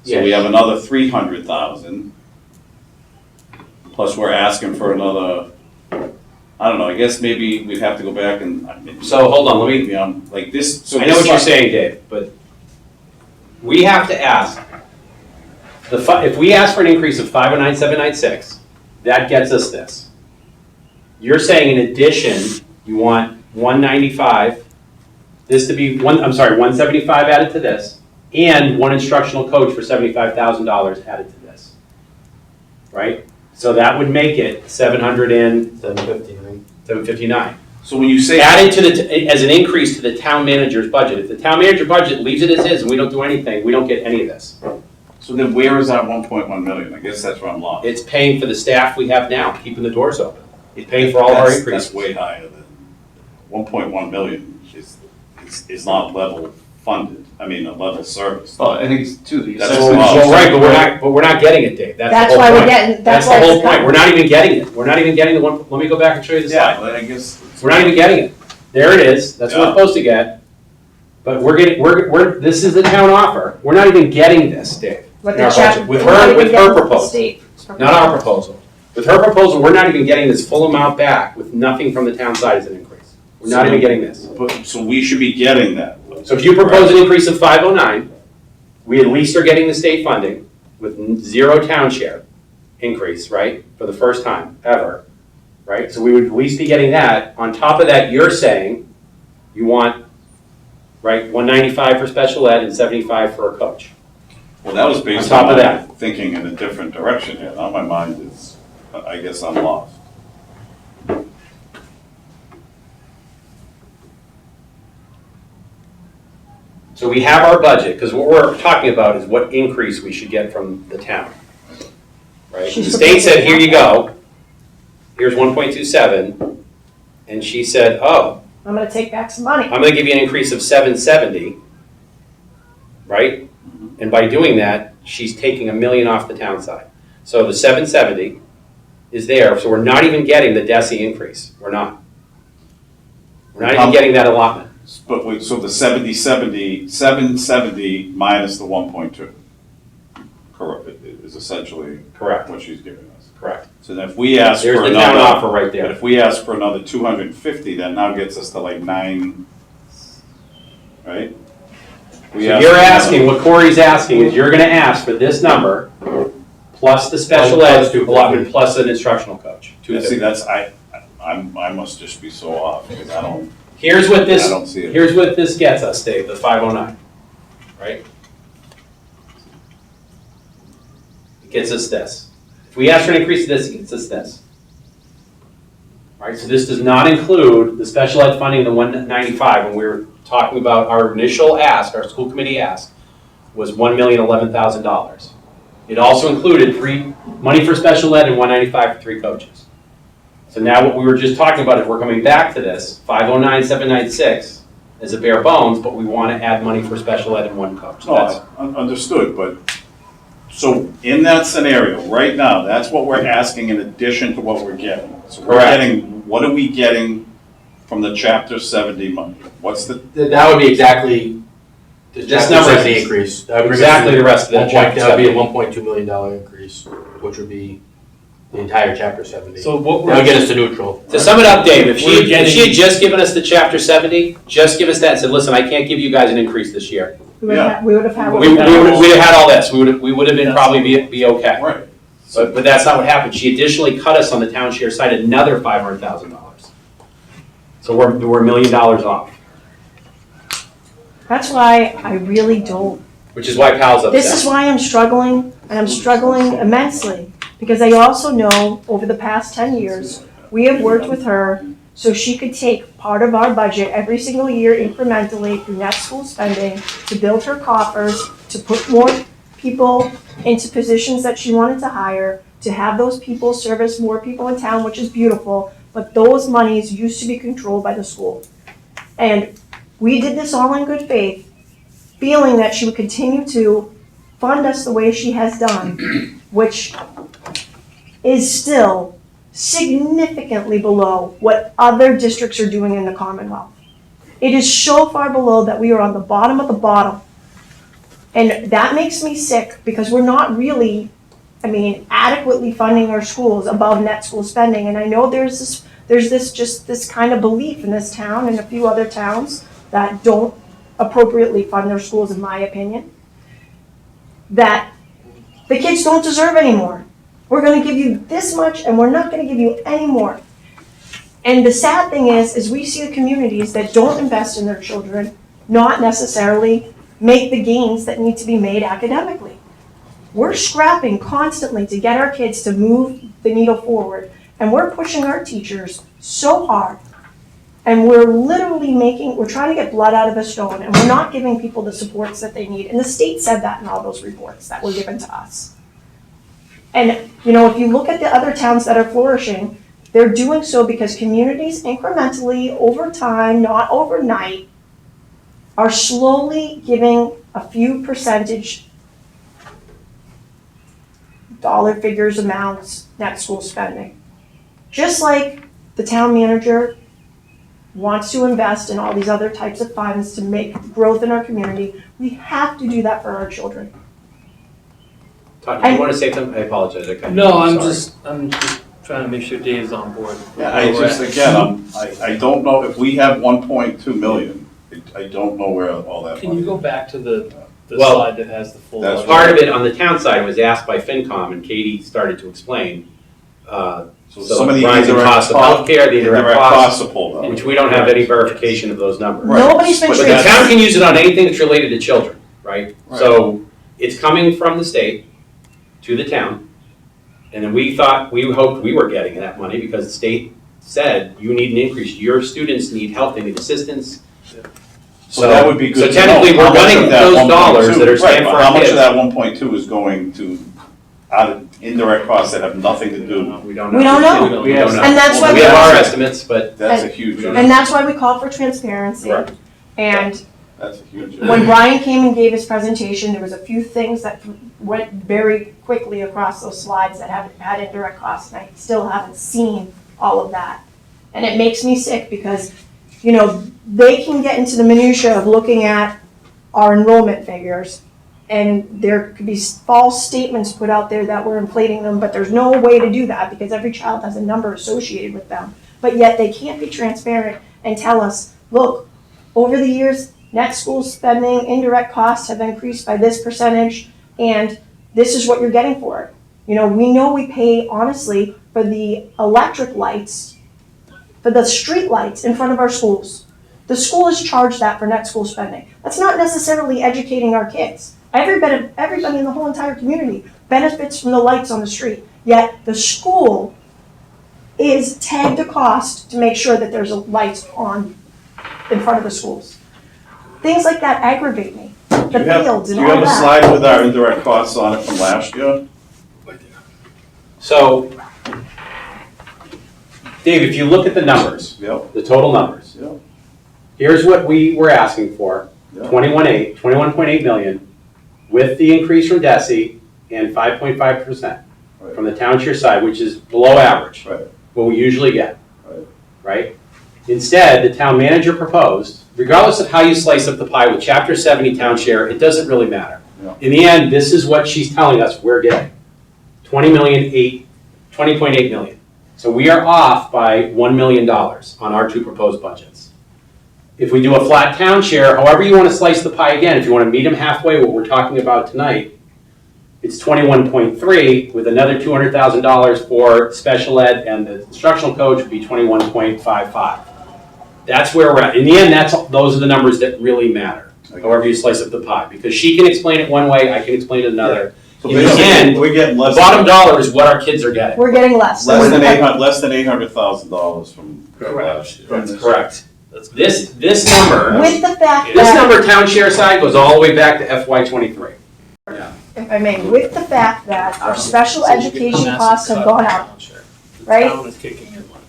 So Yeah. we have another 300,000. Plus we're asking for another, I don't know, I guess maybe we'd have to go back and. So hold on, let me, Maybe I'm, like this. so I know this what you're line- saying, Dave, but we have to ask, if we ask for an increase of 509,796, that gets us this. You're saying in addition, you want 195, this to be, 175 added to this, and one instructional coach for $75,000 added to this. Right? So that would make it 759. So when you say. Added to as an increase to the town manager's budget. If the town manager budget leaves it as is and we don't do anything, we don't get any of this. So then where is that 1.1 million? I guess that's where I'm lost. It's paying for the staff we have now, keeping the doors open. It's paying for all of our That's- increases. That's way higher than, 1.1 million is not level funded, I mean, a level service. Well, I think it's too, the That's assessment. all. Well, right, but we're not getting it, Dave. That's That's the why whole we're point. getting, That's that's the why whole it's point. We're not. not even getting it. We're not even getting the one, let me go back and show you the Yeah, slide. well, I guess. We're not even getting it. There it is. That's what we're Yeah. supposed to get. But this is the town offer. We're not even getting this, Dave. What in the our chap- budget. With we're not her even getting what the proposal. state- Not our proposal. With her proposal, we're not even getting this full amount back with nothing from the town side as an increase. We're not even getting this. So we should be getting that. So if you propose an increase of 509, we at least are getting the state funding with zero town share increase, right? For the first time ever, right? So we would at least be getting that. On top of that, you're saying you want, right, 195 for special ed and 75 for a coach. Well, that was based On top on of my that. thinking in a different direction here. Now my mind is, I guess I'm lost. So we have our budget, because what we're talking about is what increase we should get from the town. Right? She's The state said, here you proposing go, here's 1.27, and she said, oh, I'm gonna take back some money. I'm gonna give you an increase of 770, right? And by doing that, she's taking $1 million off the town side. So the 770 is there, so we're not even getting the DESI increase, we're not. We're not even getting that allotment. But wait, so the 770 minus the 1.2. Correct, is essentially Correct. what she's giving us. Correct. So then if we ask There's for the town another, offer right but there. if we ask for another 250, that now gets us to like 9, right? We So ask you're for another- asking, what Corey's asking is you're gonna ask for this number, plus the special ed Plus 250. allotment, plus an instructional coach. Yeah, see, that's, I must just be so off, because I don't Here's what this, see it. here's what this gets us, Dave, the 509, right? It gets us this. If we ask for an increase to this, it gets us this. Right, so this does not include the special ed funding, the 195, when we were talking about our initial ask, our school committee ask, was $1,011,000. It also included money for special ed and 195 for 3 coaches. So now what we were just talking about is we're coming back to this, 509,796 as a bare bones, but we want to add money for special ed and 1 coach. No, That's- understood, but, so in that scenario, right now, that's what we're asking in addition to what we're getting. So we're Correct. getting, what are we getting from the chapter 70 money? What's the, That would be exactly the This chapter number 70 is increase. That would bring us exactly to the rest of that chapter That would be a 70. $1.2 million increase, which would be the entire chapter 70. So what That would get we're, us to neutral. To sum it up, Dave, if We're she getting- had just given us the chapter 70, just give us that and said, listen, I can't give you guys an increase this year. We would have had. We'd have had all this, we would have been probably be okay. right? But that's not what happened. She additionally cut us on the town share side another $500,000. So we're $1 million off, That's why I really don't. which is why Pal's upset. This is why I'm struggling, and I'm struggling immensely, because I also know over the past 10 years, we have worked with her so she could take part of our budget every single year incrementally through net school spending to build her coffers, to put more people into positions that she wanted to hire, to have those people service more people in town, which is beautiful, but those monies used to be controlled by the school. And we did this all in good faith, feeling that she would continue to fund us the way she has done, which is still significantly below what other districts are doing in the Commonwealth. It is so far below that we are on the bottom of the bottom. And that makes me sick because we're not really, adequately funding our schools above net school spending. And I know there's this kind of belief in this town and a few other towns that don't appropriately fund their schools, in my opinion, that the kids don't deserve any more. We're gonna give you this much and we're not gonna give you any more. And the sad thing is we see the communities that don't invest in their children not necessarily make the gains that need to be made academically. We're scrapping constantly to get our kids to move the needle forward, and we're pushing our teachers so hard. And we're literally we're trying to get blood out of a stone, and we're not giving people the supports that they need. And the state said that in all those reports that were given to us. And, if you look at the other towns that are flourishing, they're doing so because communities incrementally, over time, not overnight, are slowly giving a few percentage dollar figures amounts net school spending. Just like the town manager wants to invest in all these other types of funds to make growth in our community, we have to do that for our children. Todd, do you want to say something? I apologize. I cut you no, off. I'm Sorry. just trying to make sure Dave's on board. Yeah, I don't know, if we have 1.2 million, I don't know where all that Can money you go back to the Well, slide that has the full? that's budget? Part of it on the town side was asked by FinCom, and Katie started to explain. So So some of the rising indirect costs of healthcare, the indirect costs, are pulled out. which we don't have any verification of those numbers. Right. Nobody's been But But the tracing. town can use it on anything that's related to children, right? Right. So it's coming from the state to the town. And then we hoped we were getting that money because the state said, you need an increase, your students need help, they need assistance. So that would be good So to know. technically, we're How much running of that those 1.2 dollars that are right, spent but for our how much kids. of that 1.2 is going to, out of indirect costs that have nothing to do? We don't know. We don't know. We don't know. And that's why We we have our also- estimates, but That's a huge, And that's why we call for transparency. Correct. And that's a huge. when Brian came and gave his presentation, there was a few things that went very quickly across those slides that had indirect costs, and I still haven't seen all of that. And it makes me sick because, you know, they can get into the minutia of looking at our enrollment figures, and there could be false statements put out there that we're inflating them, but there's no way to do that because every child has a number associated with them. But yet they can't be transparent and tell us, look, over the years, net school spending, indirect costs have increased by this percentage, and this is what you're getting for it. You know, we know we pay, honestly, for the electric lights, for the street lights in front of our schools. The school is charged that for net school spending. That's not necessarily educating our kids. Everybody in the whole entire community benefits from the lights on the street, yet the school is tagged a cost to make sure that there's lights on in front of the schools. Things like that aggravate me. The fields and all Do you have a that. slide with our indirect costs on it from last year? So, Dave, if you look at the numbers, Yep, the total numbers, yep, here's what we were asking for, yep. 21.8 million, with the increase from DESI and 5.5% Right. from the town share side, which is below average, Right. what we usually get, Right. right? Instead, the town manager proposed, regardless of how you slice up the pie with Chapter 70 town share, it doesn't really matter. Yeah. In the end, this is what she's telling us we're getting, 20.8 million. So we are off by $1 million on our two proposed budgets. If we do a flat town share, however you want to slice the pie again, if you want to meet them halfway, what we're talking about tonight, it's 21.3 with another $200,000 for special ed, and the instructional coach would be 21.55. That's where we're at. In the end, those are the numbers that really matter, however you slice up the pie. Because she can explain it one way, I can explain it another. So In the basically, end, we're getting The less. bottom dollar is what our kids are getting. We're getting less. Less than $800,000 from last year. That's correct. This number, With the fact this that, number town share side goes all the way back to FY23. if I may, with the fact that our special education costs have gone up, right? The town is kicking in less.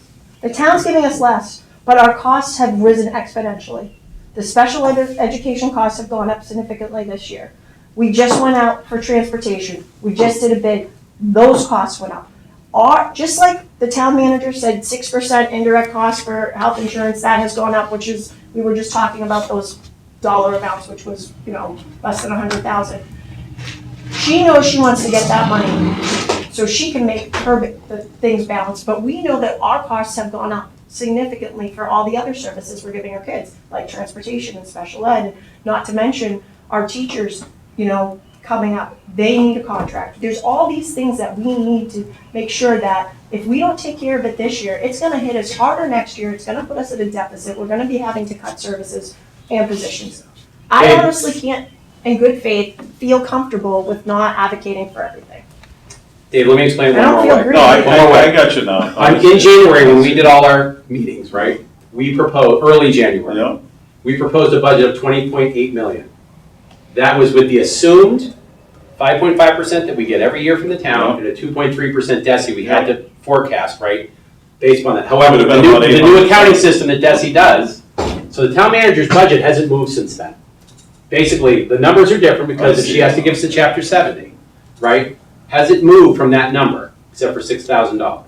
The town's giving us less, but our costs have risen exponentially. The special education costs have gone up significantly this year. We just went out for transportation. We just did a bid. Those costs went up. Just like the town manager said, 6% indirect cost for health insurance, that has gone up, which is, we were just talking about those dollar amounts, which was, you know, less than 100,000. She knows she wants to get that money so she can make the things balance, but we know that our costs have gone up significantly for all the other services we're giving our kids, like transportation and special ed, not to mention our teachers, you know, coming up, they need a contract. There's all these things that we need to make sure that if we don't take care of it this year, it's gonna hit us harder next year, it's gonna put us at a deficit, we're gonna be having to cut services and positions. I Dave. honestly can't, in good faith, feel comfortable with not advocating for everything. Dave, let me explain I one don't more feel way. great. No, One more way. I got you now. In January, when we did all our meetings, right, we proposed, early January, Yeah, we proposed a budget of 20.8 million. That was with the assumed 5.5% that we get every year from the town and a 2.3% DESI we had to forecast, right, based on that. However, Would've the been about new 800. accounting system that DESI does, so the town manager's budget hasn't moved since then. Basically, the numbers are different because if she has to give us a Chapter 70, right, hasn't moved from that number, except for $6,000.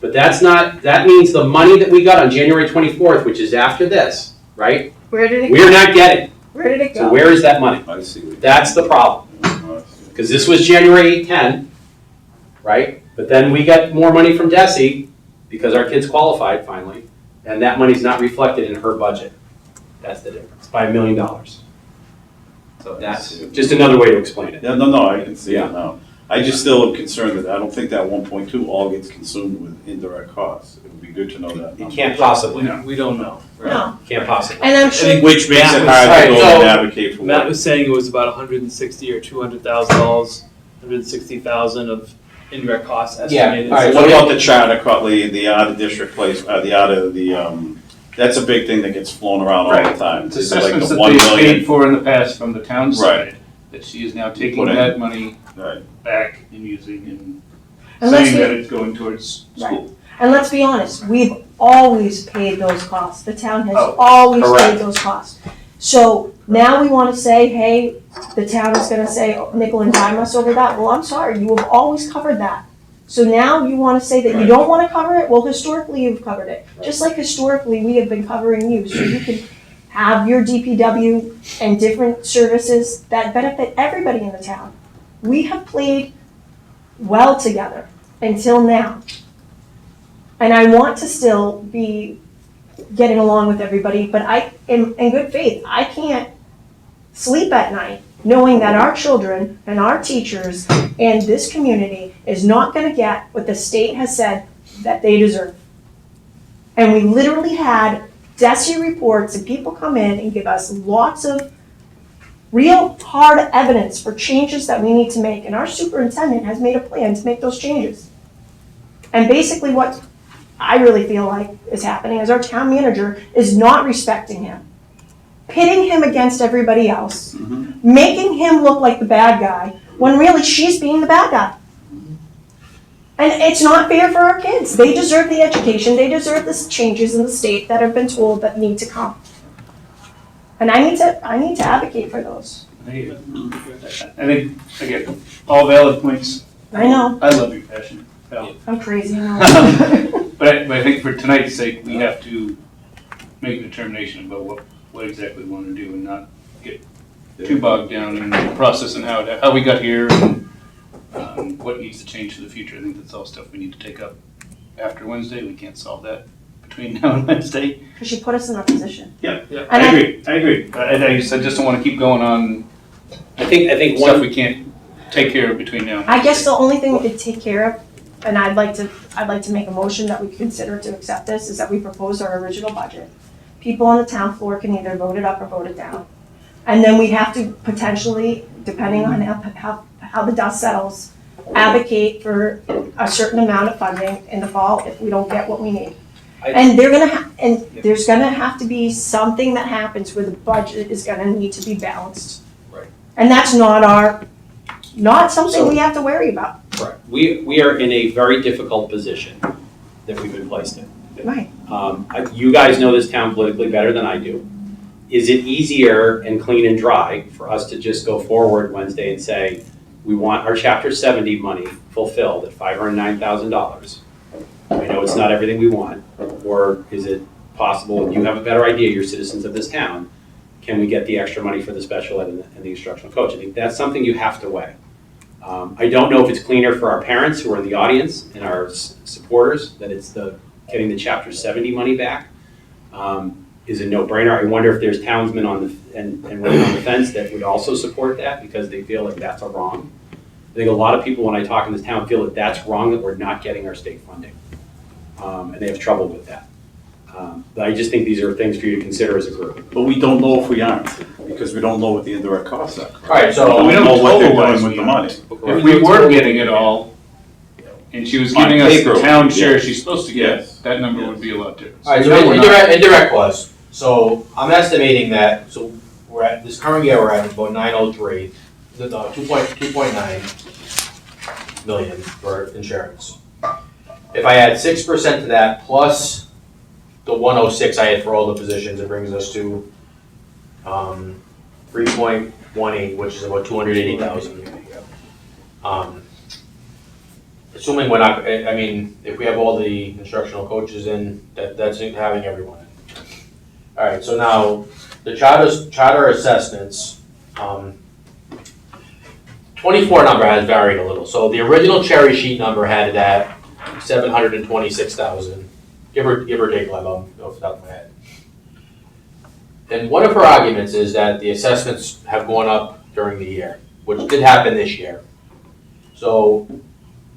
But that's not, that means the money that we got on January 24th, which is after this, right, Where did it we're go? not getting. Where did it So go? where is that money? I see. That's the problem. Because this was January 10, right? But then we got more money from DESI because our kids qualified finally, and that money's not reflected in her budget. That's the difference, by $1 million. So that's just another way to explain it. Yeah, no, I can see Yeah. it now. I just still am concerned that, I don't think that 1.2 all gets consumed with indirect costs. It would be good to know that. You can't possibly, you We don't know. No, can't possibly. and I'm sure, Which makes it Matt hard to was- go and Alright, advocate for Matt what. was saying it was about $160,000 or $200,000, $160,000 of indirect costs estimated. alright, What about the charter, the out of district place, the out of the, that's a big thing that gets flown around all the Right. time. It's Is it like assessments the that 1 they've million? paid for in the past from the town Right. side, that she is now taking Put in. that money Right. back and using and Unless saying we- that it's going towards school. and let's be honest, we've always paid those costs. The town has Oh, always correct. paid those costs. So now we wanna say, hey, the town is gonna say nickel and dime us over that. Well, I'm sorry, you have always covered that. So now you wanna say that you Right. don't wanna cover it? Well, historically, you've covered it. Just like historically, we have been covering you, so you can have your DPW and different services that benefit everybody in the town. We have played well together until now. And I want to still be getting along with everybody, but in good faith, I can't sleep at night knowing that our children and our teachers and this community is not gonna get what the state has said that they deserve. And we literally had DESI reports and people come in and give us lots of real hard evidence for changes that we need to make, and our superintendent has made a plan to make those changes. And basically what I really feel like is happening is our town manager is not respecting him, pitting him against everybody else, making him look like the bad guy, when really she's being the bad guy. And it's not fair for our kids. They deserve the education, they deserve the changes in the state that have been told that need to come. And I need to advocate for those. I think, again, all valid points. I know, I love your passion, pal. I'm crazy, I know. But I think for tonight's sake, we have to make a determination about what exactly we want to do and not get too bogged down in the process and how we got here and what needs to change for the future. I think that's all stuff we need to take up after Wednesday. We can't solve that between now and Wednesday. Because she put us in that position. Yeah, And I agree. But I just don't want to keep going on I think stuff one, we can't take care of between now and I guess the only thing we could take care of, and I'd like to make a motion that we consider to accept this, is that we propose our original budget. People on the town floor can either vote it up or vote it down. And then we have to potentially, depending on how the dust settles, advocate for a certain amount of funding in the fall if we don't get what we need. And there's gonna have to be something that happens where the budget is gonna need to be balanced. Right. And that's not something we have to worry about. correct. We are in a very difficult position that we've been placed in. Right. You guys know this town politically better than I do. Is it easier and clean and dry for us to just go forward Wednesday and say, we want our Chapter 70 money fulfilled at $509,000? I know it's not everything we want, or is it possible, and you have a better idea, you're citizens of this town, can we get the extra money for the special ed and the instructional coach? I think that's something you have to weigh. I don't know if it's cleaner for our parents who are in the audience and our supporters, that it's getting the Chapter 70 money back. Is a no-brainer. I wonder if there's townsmen and women on the fence that would also support that because they feel like that's a wrong. I think a lot of people, when I talk in this town, feel that that's wrong, that we're not getting our state funding. And they have trouble with that. But I just think these are things for you to consider as a group. But we don't know if we aren't, because we don't know what the indirect costs are. All right, so We don't know what they're Otherwise, doing with the money. If we were getting it all, and she was giving us the town share Yes. she's supposed to get, Yes. that number would be a lot different. All right, So so now we're not- indirect costs. So I'm estimating that, so we're at, this current year we're at about 903, 2.9 million for insurance. If I add 6% to that plus the 106 I had for all the positions, it brings us to 3.18, which is about 280,000. Assuming we're not, I mean, if we have all the instructional coaches in, that's having everyone in. All right, so now, the charter assessments, 24 number has varied a little. So the original cherry sheet number had it at 726,000, give or take, I don't know off the top of my head. And one of her arguments is that the assessments have gone up during the year, which did happen this year. So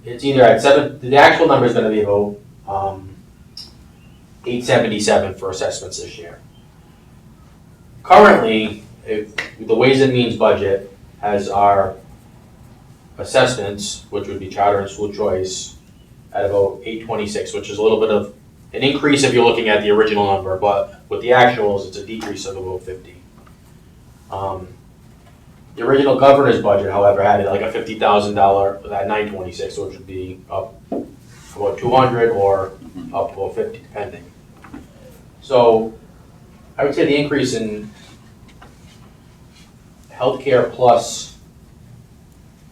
it's either at the actual number is gonna be about, 877 for assessments this year. Currently, the Ways and Means budget has our assessments, which would be charter and school choice, at about 826, which is a little bit of an increase if you're looking at the original number, but with the actuals, it's a decrease of about 50. The original governor's budget, however, had like a $50,000 at 926, which would be up about 200 or up about 50, depending. So I would say the increase in healthcare plus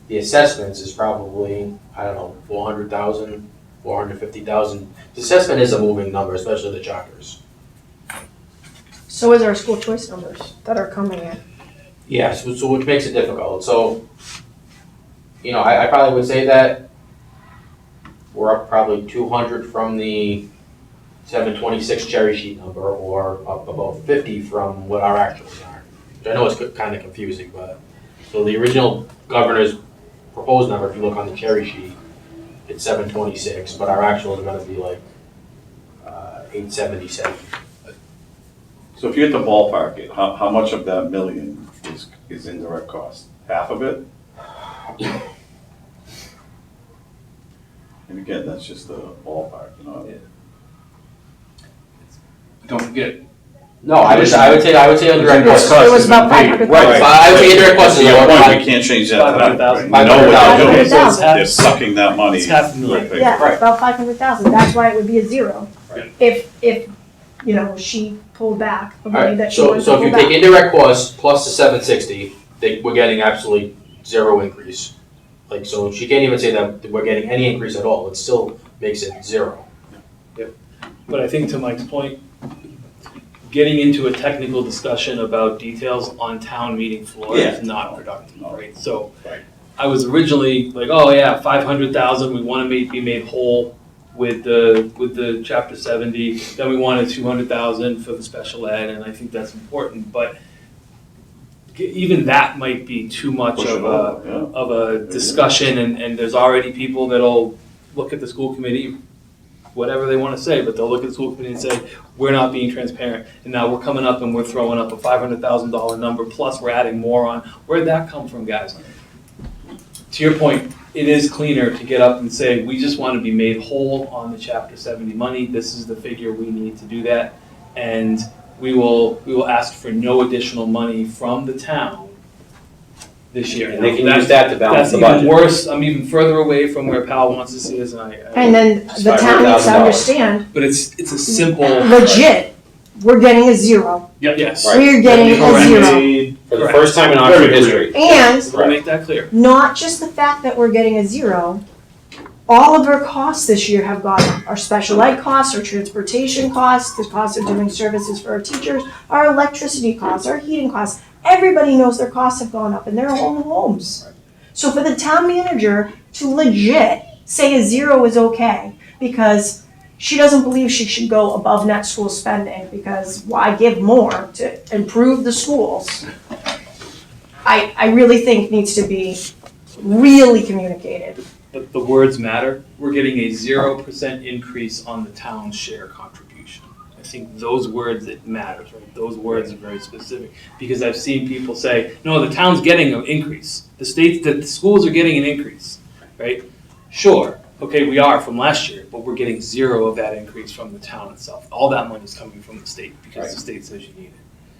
the assessments is probably, I don't know, 400,000, 450,000. The assessment is a moving number, especially the charters. So is our school choice numbers that are coming in. Yes, so which makes it difficult. So, you know, I probably would say that we're up probably 200 from the 726 cherry sheet number, or up about 50 from what our actuals are. Which I know it's kind of confusing, but, so the original governor's proposed number, if you look on the cherry sheet, it's 726, but our actuals are gonna be like 877. So if you had to ballpark it, how much of that million is indirect cost? Half of it? And again, that's just a ballpark, you know? Don't forget, No, I would say indirect costs. It was about 500,000. Right. I would say indirect costs To is your about point, we can't change that tonight. 500,000. We know what they're doing. 500,000. They're sucking that money. It's half a million. Right. Yeah, about 500,000, that's why it would be a zero. Right. If, you know, she pulled back the money Alright, that she wanted to so if pull you take back. indirect costs plus the 760, we're getting absolutely zero increase. Like, so she can't even say that we're getting any increase at all, it still makes it zero. But I think to Mike's point, getting into a technical discussion about details on town meeting floor Yeah. is not productive, No. right? So Right. I was originally like, oh yeah, 500,000, we want to be made whole with the chapter 70. Then we wanted 200,000 for the special ed, and I think that's important. But even that might be too much Push it of over, yeah. of a discussion, and there's already people that'll look at the school committee, whatever they want to say, but they'll look at the school committee and say, we're not being transparent. And now we're coming up and we're throwing up a $500,000 number, plus we're adding more on. Where'd that come from, guys? To your point, it is cleaner to get up and say, we just want to be made whole on the chapter 70 money. This is the figure we need to do that. And we will ask for no additional money from the town this year. And they can That's- use that to balance the That's budget. even worse, I'm even further away from where Powell wants to see us, And then the town needs to $500,000. understand, but it's a simple. legit, we're getting a zero. Yes. Right. We're getting a Correct. zero. For the first time in Oxford history. And We'll make that clear. not just the fact that we're getting a zero, all of our costs this year have gone up. Our special ed costs, our transportation costs, the cost of doing services for our teachers, our electricity costs, our heating costs. Everybody knows their costs have gone up in their own homes. So for the town manager to legit say a zero is okay, because she doesn't believe she should go above net school spending, because why give more to improve the schools? I really think needs to be really communicated. But the words matter. We're getting a 0% increase on the town's share contribution. I think those words, it matters, right? Those words are very specific, because I've seen people say, no, the town's getting an increase. The schools are getting an increase, right? Sure, okay, we are from last year, but we're getting zero of that increase from the town itself. All that money's coming from the state, because the state says you need it.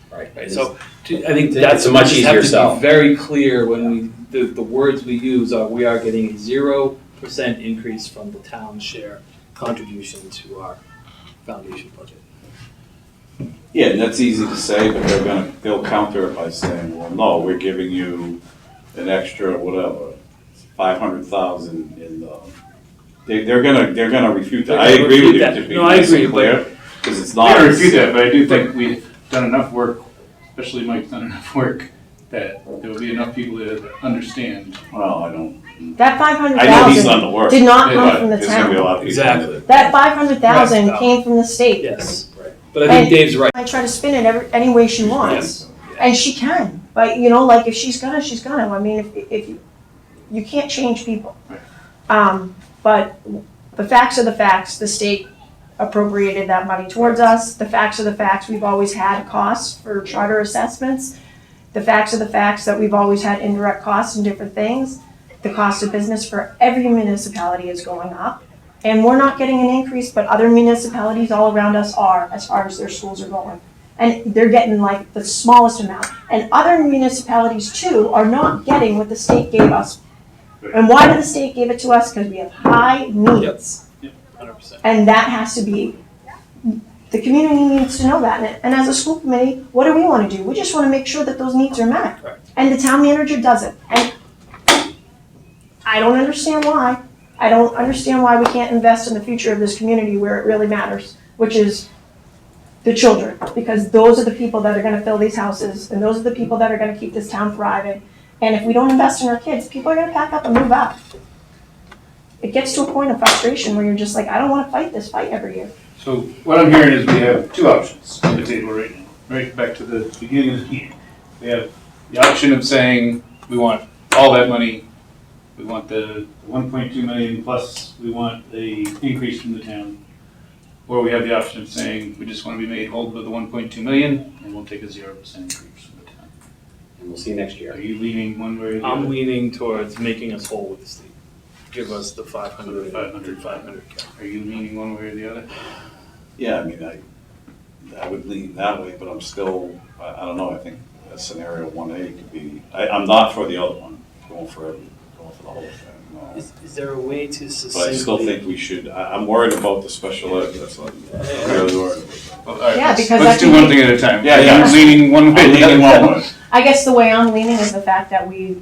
Right. Right, so I think It's that's a much we just easier have to sell. be very clear when the words we use are, we are getting a 0% increase from the town's share contribution to our foundation budget. Yeah, and that's easy to say, but they'll counter it by saying, well, no, we're giving you an extra, whatever, 500,000 in the, they're gonna refute that. I They're gonna agree with refute you, that. to be No, I nice agree, and clear, because it's I not. don't refute that, but I do think we've done enough work, especially Mike's done enough work, that there will be enough people that understand. Well, I don't, That I know he's 500,000 done the work. did not come but from the there's gonna be a town. lot of people. Exactly. That 500,000 Right. came from the state. Yes, but I think Dave's right. I try to spin it any way she wants, Yes. and she can. But you know, like if she's gonna, she's gonna. I mean, if You can't change people. But the facts are the facts. The state appropriated that money towards us. The facts are the facts. We've always had costs for charter assessments. The facts are the facts that we've always had indirect costs and different things. The cost of business for every municipality is going up. And we're not getting an increase, but other municipalities all around us are, as far as their schools are going. And they're getting like the smallest amount. And other municipalities too are not getting what the state gave us. And why did the state give it to us? Because we have high needs. 100%. And that has to be, the community needs to know that. And as a school committee, what do we want to do? We just want to make sure that those needs are met. Correct. And the town manager doesn't. And I don't understand why. I don't understand why we can't invest in the future of this community where it really matters, which is the children. Because those are the people that are going to fill these houses, and those are the people that are going to keep this town thriving. And if we don't invest in our kids, people are going to pack up and move out. It gets to a point of frustration where you're just like, I don't want to fight this fight every year. So what I'm hearing is we have two options on the table right now, right back to the beginning of the meeting. We have the option of saying we want all that money, we want the 1.2 million plus, we want a increase from the town. Or we have the option of saying we just want to be made whole with the 1.2 million and we'll take a 0% increase from the town. And we'll see next year. Are you leaning one way or the I'm other? leaning towards making us whole with the state. Give us the 500, 500. Are you leaning one way or the other? Yeah, I mean, I would lean that way, but I'm still, I don't know, I think scenario 1A could be, I'm not for the other one, going for the whole thing, no. Is there a way to But I still think we should, I'm worried about the special ed, that's what I'm really worried about. Well, all right, Yeah, let's because I do think one we- thing at a time. Yeah, Are yeah. you leaning one way or I'm the leaning other? one way. I guess the way I'm leaning is the fact that we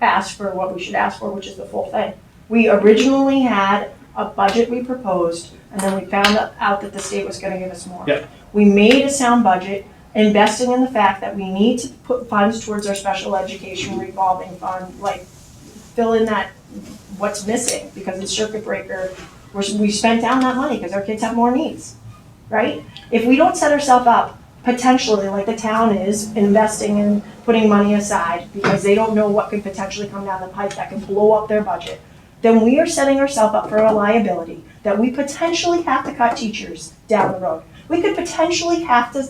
asked for what we should ask for, which is the full thing. We originally had a budget we proposed, and then we found out that the state was gonna give us more. Yep. We made a sound budget, investing in the fact that we need to put funds towards our special education revolving fund, like fill in that, what's missing, because the circuit breaker, we spent down that money because our kids have more needs, right? If we don't set ourselves up potentially, like the town is, investing in putting money aside because they don't know what could potentially come down the pipe that can blow up their budget, then we are setting ourselves up for a liability that we potentially have to cut teachers down the road. We could potentially have to,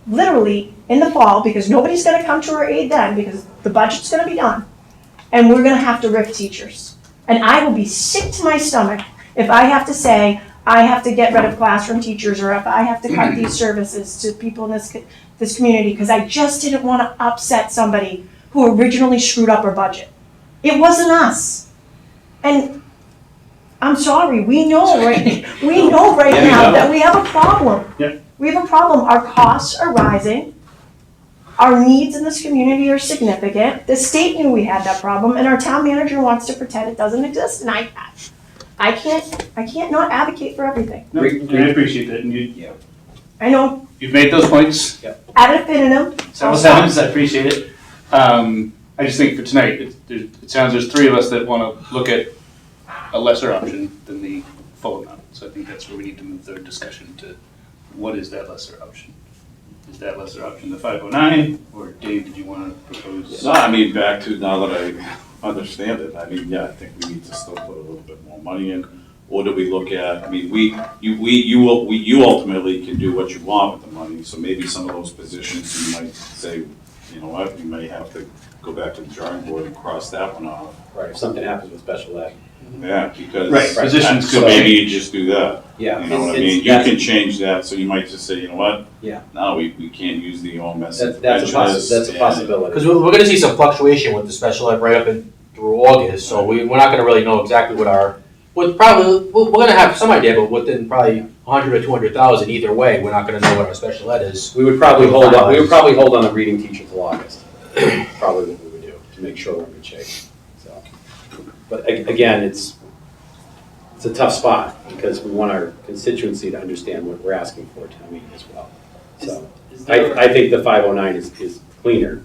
literally, in the fall, because nobody's gonna come to our aid then, because the budget's gonna be done, and we're gonna have to RIF teachers. And I will be sick to my stomach if I have to say, I have to get rid of classroom teachers, or if I have to cut these services to people in this community, because I just didn't want to upset somebody who originally screwed up our budget. It wasn't us. And I'm sorry, we know right now that we have a problem. Yep. We have a problem. Our costs are rising. Our needs in this community are significant. The state knew we had that problem, and our town manager wants to pretend it doesn't exist, and I can't not advocate for everything. No, I appreciate that, and I know, you've made those points ad infinitum. several times, I appreciate it. I just think for tonight, it sounds there's three of us that wanna look at a lesser option than the full amount. So I think that's where we need to move the discussion to, what is that lesser option? Is that lesser option the 509, or Dave, did you wanna propose? No, I mean, back to now that I understand it, I mean, yeah, I think we need to still put a little bit more money in. Or do we look at, I mean, you ultimately can do what you want with the money, so maybe some of those positions you might say, you know what, we may have to go back to the drawing board and cross that one off. Right, if something happens with special ed. Yeah, because. Right, positions So could maybe change. you just do that. Yeah. You know what I it's- mean? You that's- can change that, so you might just say, you know what? Yeah. No, we can't use the OMS That's a possibility. Because we're gonna see some fluctuation with the special ed right up and through August, so we're not gonna really know exactly what we're gonna have some idea, but within probably 100 or 200,000 either way, we're not gonna know what our special ed is. We would probably hold on the reading teacher till August. Probably what we would do, to make sure we're in good shape, so. But again, it's a tough spot, because we want our constituency to understand what we're asking for to meet as well. So, Is there- I think the 509 is cleaner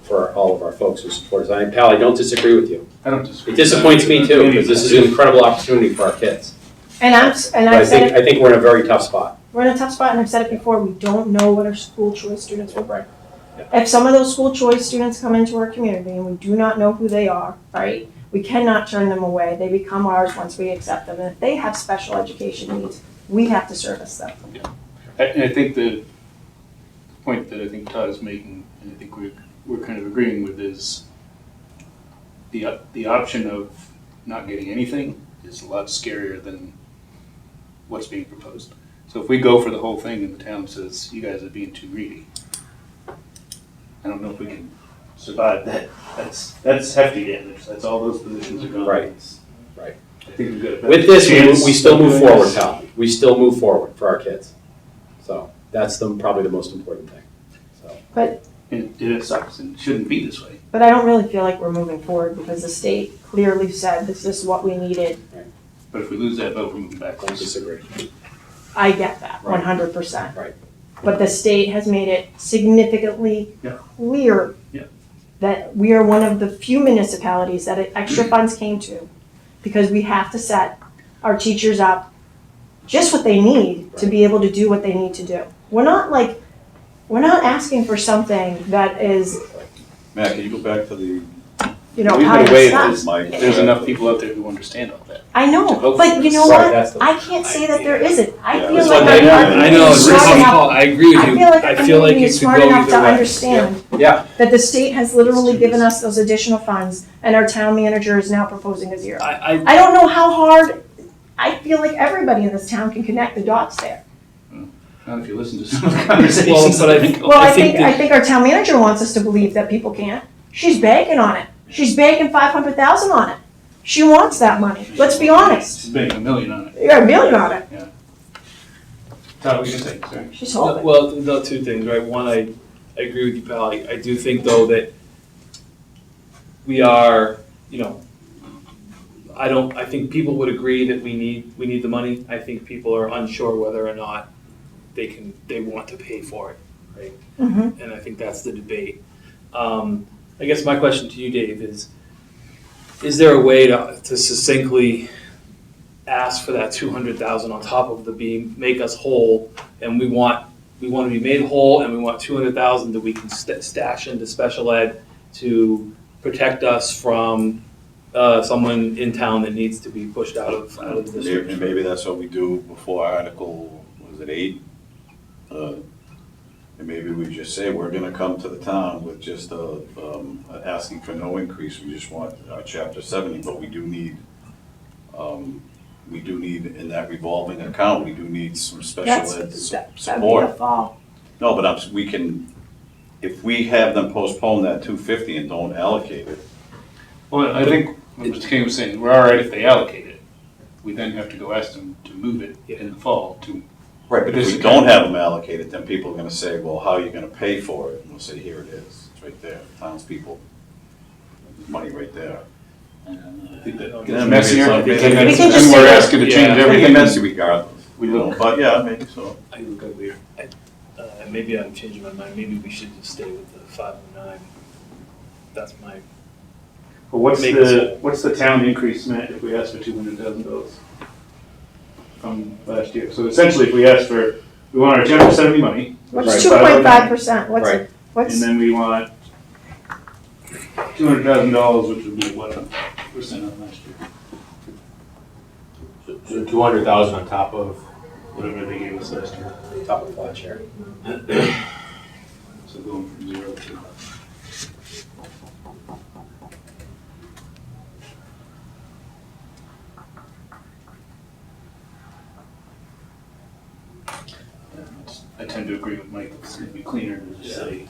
for all of our folks who support us. Pal, I don't disagree with you. I don't disagree. It disappoints me too, because this is an incredible opportunity for our kids. And But I've said it, I think we're in a very tough spot. we're in a tough spot, and I've said it before, we don't know what our school choice students will bring. Yeah. If some of those school choice students come into our community and we do not know who they are, right? We cannot turn them away. They become ours once we accept them. And if they have special education needs, we have to service them. And I think the point that I think Todd is making, and I think we're kind of agreeing with, is the option of not getting anything is a lot scarier than what's being proposed. So if we go for the whole thing and the town says, you guys are being too greedy, I don't know if we can survive that. That's hefty damage. That's all those positions are gone. Right. Right. I think we've got a better With this, chance we still of move doing forward, this. Tal. We still move forward for our kids. So that's probably the most important thing. So. And it sucks and it shouldn't be this way. But I don't really feel like we're moving forward because the state clearly said this is what we needed. But if we lose that vote, we're moving I backwards. disagree. I get that, Right. 100%. Right. But the state has made it significantly Yeah. clear Yeah. that we are one of the few municipalities that extra funds came to because we have to set our teachers up just what they need to be able to do what they need to do. We're not asking for something that is, Matt, can you go back to the, you know, We've high got a way stuff. of this, Mike? There's enough people out there who understand all that. I know, vote but for you us. know Right, what? that's the- I can't say that there isn't. I Yeah. feel That's like what our I- I know, it's a smart tough enough. call, I agree with I you. feel like our I feel like community it is could smart go enough to either way. understand Yeah. that the state has literally given us those additional funds and our town manager is now proposing a zero. I I don't know how hard, I feel like everybody in this town can connect the dots there. Not if you listen to some of the conversations. Well, but Well, I think think, I think our town manager wants us to believe that people can't. She's banking on it. She's banking 500,000 on it. She wants that money, let's be honest. She's banking $1 million on it. Yeah, $1 million on it. Todd, what you gonna say? Sorry. She's holding. Well, no, two things, right? One, I agree with you, pal. I do think though that we are, you know, I think people would agree that we need the money. I think people are unsure whether or not they want to pay for it, right? Mhm. And I think that's the debate. I guess my question to you, Dave, is there a way to succinctly ask for that 200,000 on top of make us whole, and we want to be made whole, and we want 200,000 that we can stash into special ed to protect us from someone in town that needs to be pushed out of the district. And maybe that's what we do before Article, was it 8? And maybe we just say, we're gonna come to the town with just asking for no increase, we just want Chapter 70, but we do need in that revolving account, we do need some special ed That'd be support. a fall. No, but we can, if we have them postpone that 250 and don't allocate it, Well, I think what Mr. King was saying, we're all right if they allocate it. We then have to go ask them to move it in the fall to. right, but if we don't have them allocated, then people are gonna say, well, how are you gonna pay for it? And we'll say, here it is, it's right there, townspeople, there's money right there. I think that Yeah, gets maybe messier. it's not- I think maybe that's- We can then just we're say- asking to change Yeah. It'll get everything. messy regardless, We you know, will. but yeah, maybe so. I look at weird. Maybe I'm changing my mind. Maybe we should just stay with the 509. That's my. But what's Make us whole. what's the town increase, Matt, if we ask for $200,000 from last year? So essentially, if we ask for, we want our Chapter 70 money. What's Right. 2.5%? What's, Right. what's, And then we want $200,000, which would be what, a percent of last year, So 200,000 on top of, whatever they gave us last year. Top of flat share. So going from 0 to. I tend to agree with Mike, it's gonna be cleaner to just say,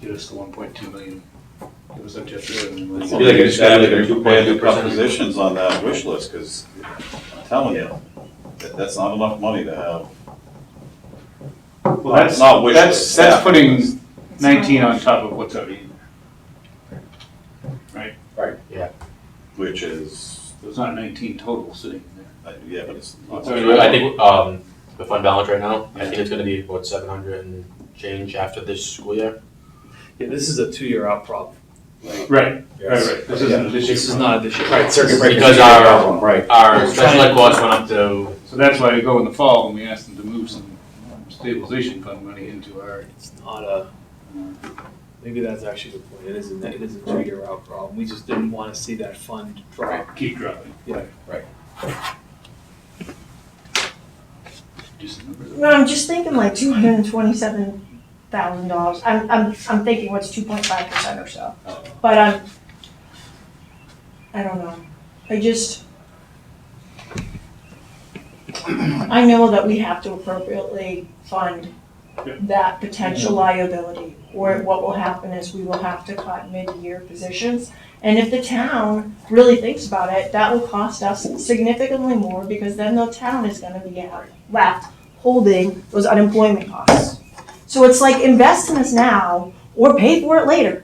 give us the 1.2 million, give us that Chapter 70. Be like You a- just gotta like a be prepared to 2.2%. cut positions on that wish list, cause I'm telling you, that's not enough money to have. Well, that's, Not wish that's, list, that's staff putting list. 19 on top of what's already in there. Right? Which is, So it's not 19 total sitting there. yeah, but it's not. I think, the fund balance right now, I think it's gonna be, 700 and change after this school year? Yeah, this is a 2-year out problem. Right. This isn't this year. This is not this year. Right, circuit breaker. Because our, Right. our special ed costs went up to, So that's why we go in the fall and we ask them to move some stabilization fund money into our, It's not a. maybe that's actually a good point. It is a 2-year out problem. We just didn't want to see that fund drop. Keep dropping. Yeah. Just a number. No, I'm just thinking like $227,000. I'm thinking what's 2.5% or so. But I don't know. I know that we have to appropriately fund that potential liability. Or what will happen is we will have to cut mid-year positions. And if the town really thinks about it, that will cost us significantly more because then the town is gonna be left holding those unemployment costs. So it's like invest in us now or pay for it later.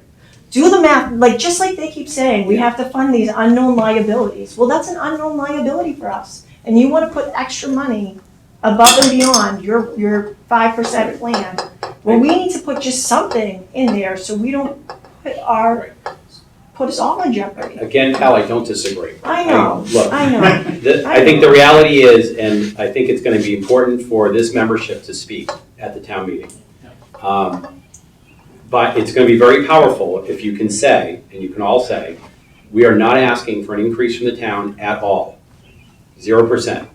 Do the math, like just like they keep saying, we have to fund these unknown liabilities. Well, that's an unknown liability for us. And you wanna put extra money above and beyond your 5% plan. Well, we need to put just something in there so we don't put us all in jeopardy. Again, Pal, I don't disagree. I know, Look, I know. I think the reality is, and I think it's gonna be important for this membership to speak at the town meeting. But it's gonna be very powerful if you can say, and you can all say, we are not asking for an increase from the town at all, 0%.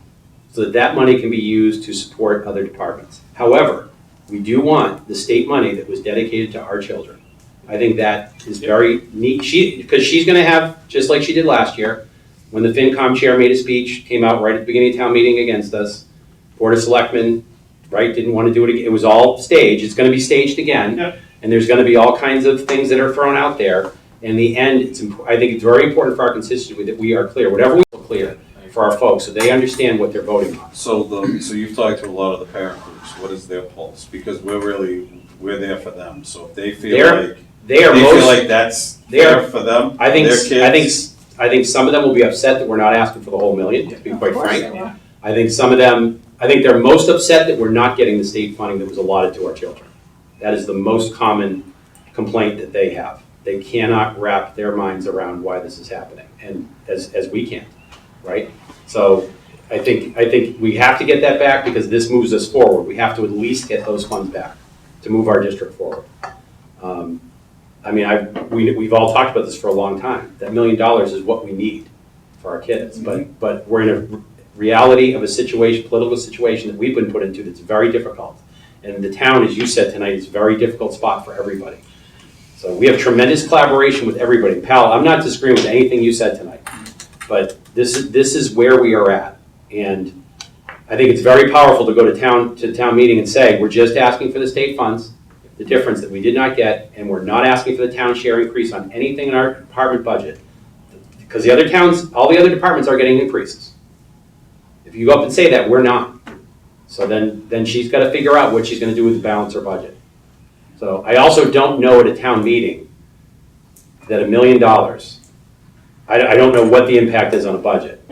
So that money can be used to support other departments. However, we do want the state money that was dedicated to our children. I think that is very neat, because she's gonna have, just like she did last year, when the FinCom chair made a speech, came out right at the beginning of town meeting against us, Board of Selectmen, right, didn't wanna do it again, it was all staged, it's gonna be staged again. Yep. And there's gonna be all kinds of things that are thrown out there. In the end, I think it's very important for our constituency that we are clear, whatever we are clear for our folks, so they understand what they're voting on. So you've talked to a lot of the parent groups, what is their pulse? Because we're there for them, so if they feel like that's fair for them, I think, their kids. I think some of them will be upset that we're not asking for the whole million, to be quite frank. I think some of them, I think they're most upset that we're not getting the state funding that was allotted to our children. That is the most common complaint that they have. They cannot wrap their minds around why this is happening, and as we can, right? So I think we have to get that back because this moves us forward. We have to at least get those funds back to move our district forward. I mean, we've all talked about this for a long time. That $1 million is what we need for our kids, but we're in a reality of a situation, political situation that we've been put into that's very difficult. And the town, as you said tonight, is a very difficult spot for everybody. So we have tremendous collaboration with everybody. Pal, I'm not disagreeing with anything you said tonight, but this is where we are at. And I think it's very powerful to go to town meeting and say, we're just asking for the state funds, the difference that we did not get, and we're not asking for the town share increase on anything in our department budget. Because the other towns, all the other departments are getting increases. If you go up and say that, we're not. So then she's got to figure out what she's going to do with the balance her budget. So I also don't know at a town meeting that $1 million, I don't know what the impact is on a budget.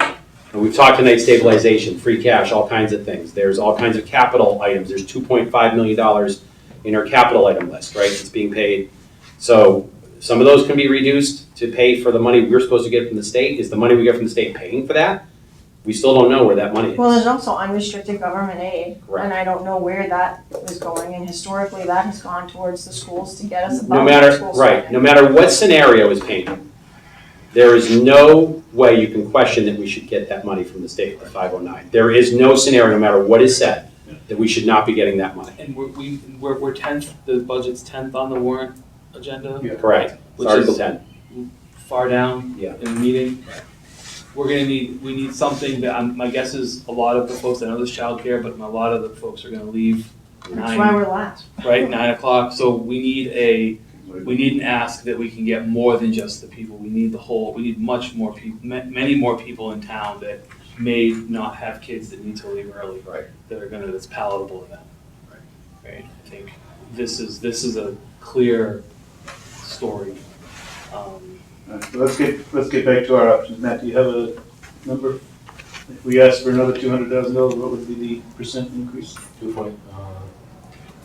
And we've talked tonight stabilization, free cash, all kinds of things. There's all kinds of capital items. There's $2.5 million in our capital item list, right? It's being paid. So some of those can be reduced to pay for the money we're supposed to get from the state. Is the money we get from the state paying for that? We still don't know where that money is. Well, there's also unrestricted government aid, Correct. and I don't know where that is going, and historically that has gone towards the schools to get us No above matter, the school right, spending. no matter what scenario is painted, there is no way you can question that we should get that money from the state, the 509. There is no scenario, no matter what is said, that we should not be getting that money. And we're 10th, the budget's 10th on the warrant agenda, Correct. It's Which Article is- 10. far down Yeah. in the meeting. We need something that, my guess is a lot of the folks, I know there's childcare, but a lot of the folks are gonna leave That's why we're last. right, 9 o'clock, so we need an ask that we can get more than just the people, we need much more people, many more people in town that may not have kids that need to leave early. Right. That's palatable to them. Right, I think this is a clear story. So let's get back to our options. Matt, do you have a number? If we asked for another $200,000, what would be the percent increase? 2 point,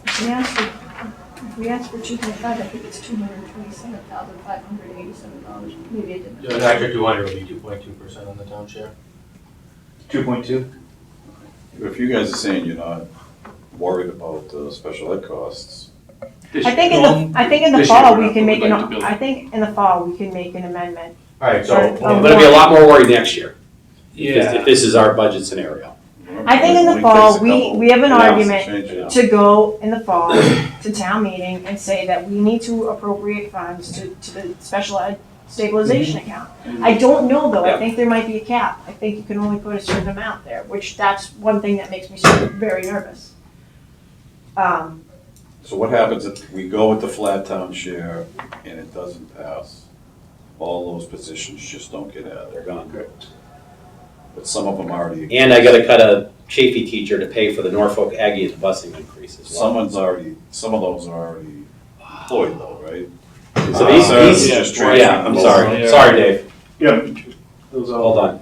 If we ask for 2.5, I think it's $227,587. Maybe it didn't. the extra 200 would be 2.2% on the town share. 2.2? If you guys are saying you're not worried about the special ed costs, this I year. think in the This year, fall, we're we not- can make we'd like to build. I think in the fall, we can make an amendment. Alright, so Or- I'm gonna be a lot more worried next year, Yeah. if this is our budget scenario. I think in the Only fall, takes a couple we have an rounds to argument change it. to go in the fall to town meeting and say that we need to appropriate funds to the special ed stabilization account. I don't know though, I Yeah. think there might be a cap. I think you can only put a certain amount there, which that's one thing that makes me so very nervous. So what happens if we go with the flat town share and it doesn't pass? All those positions just don't get added. They're gone. But some of them already. And I gotta cut a Chafee teacher to pay for the Norfolk Aggies busing increase as well. Some of those are already employed though, right? So these, Just yeah, I'm sorry, Yeah. sorry, Dave, Yeah, those are. hold on.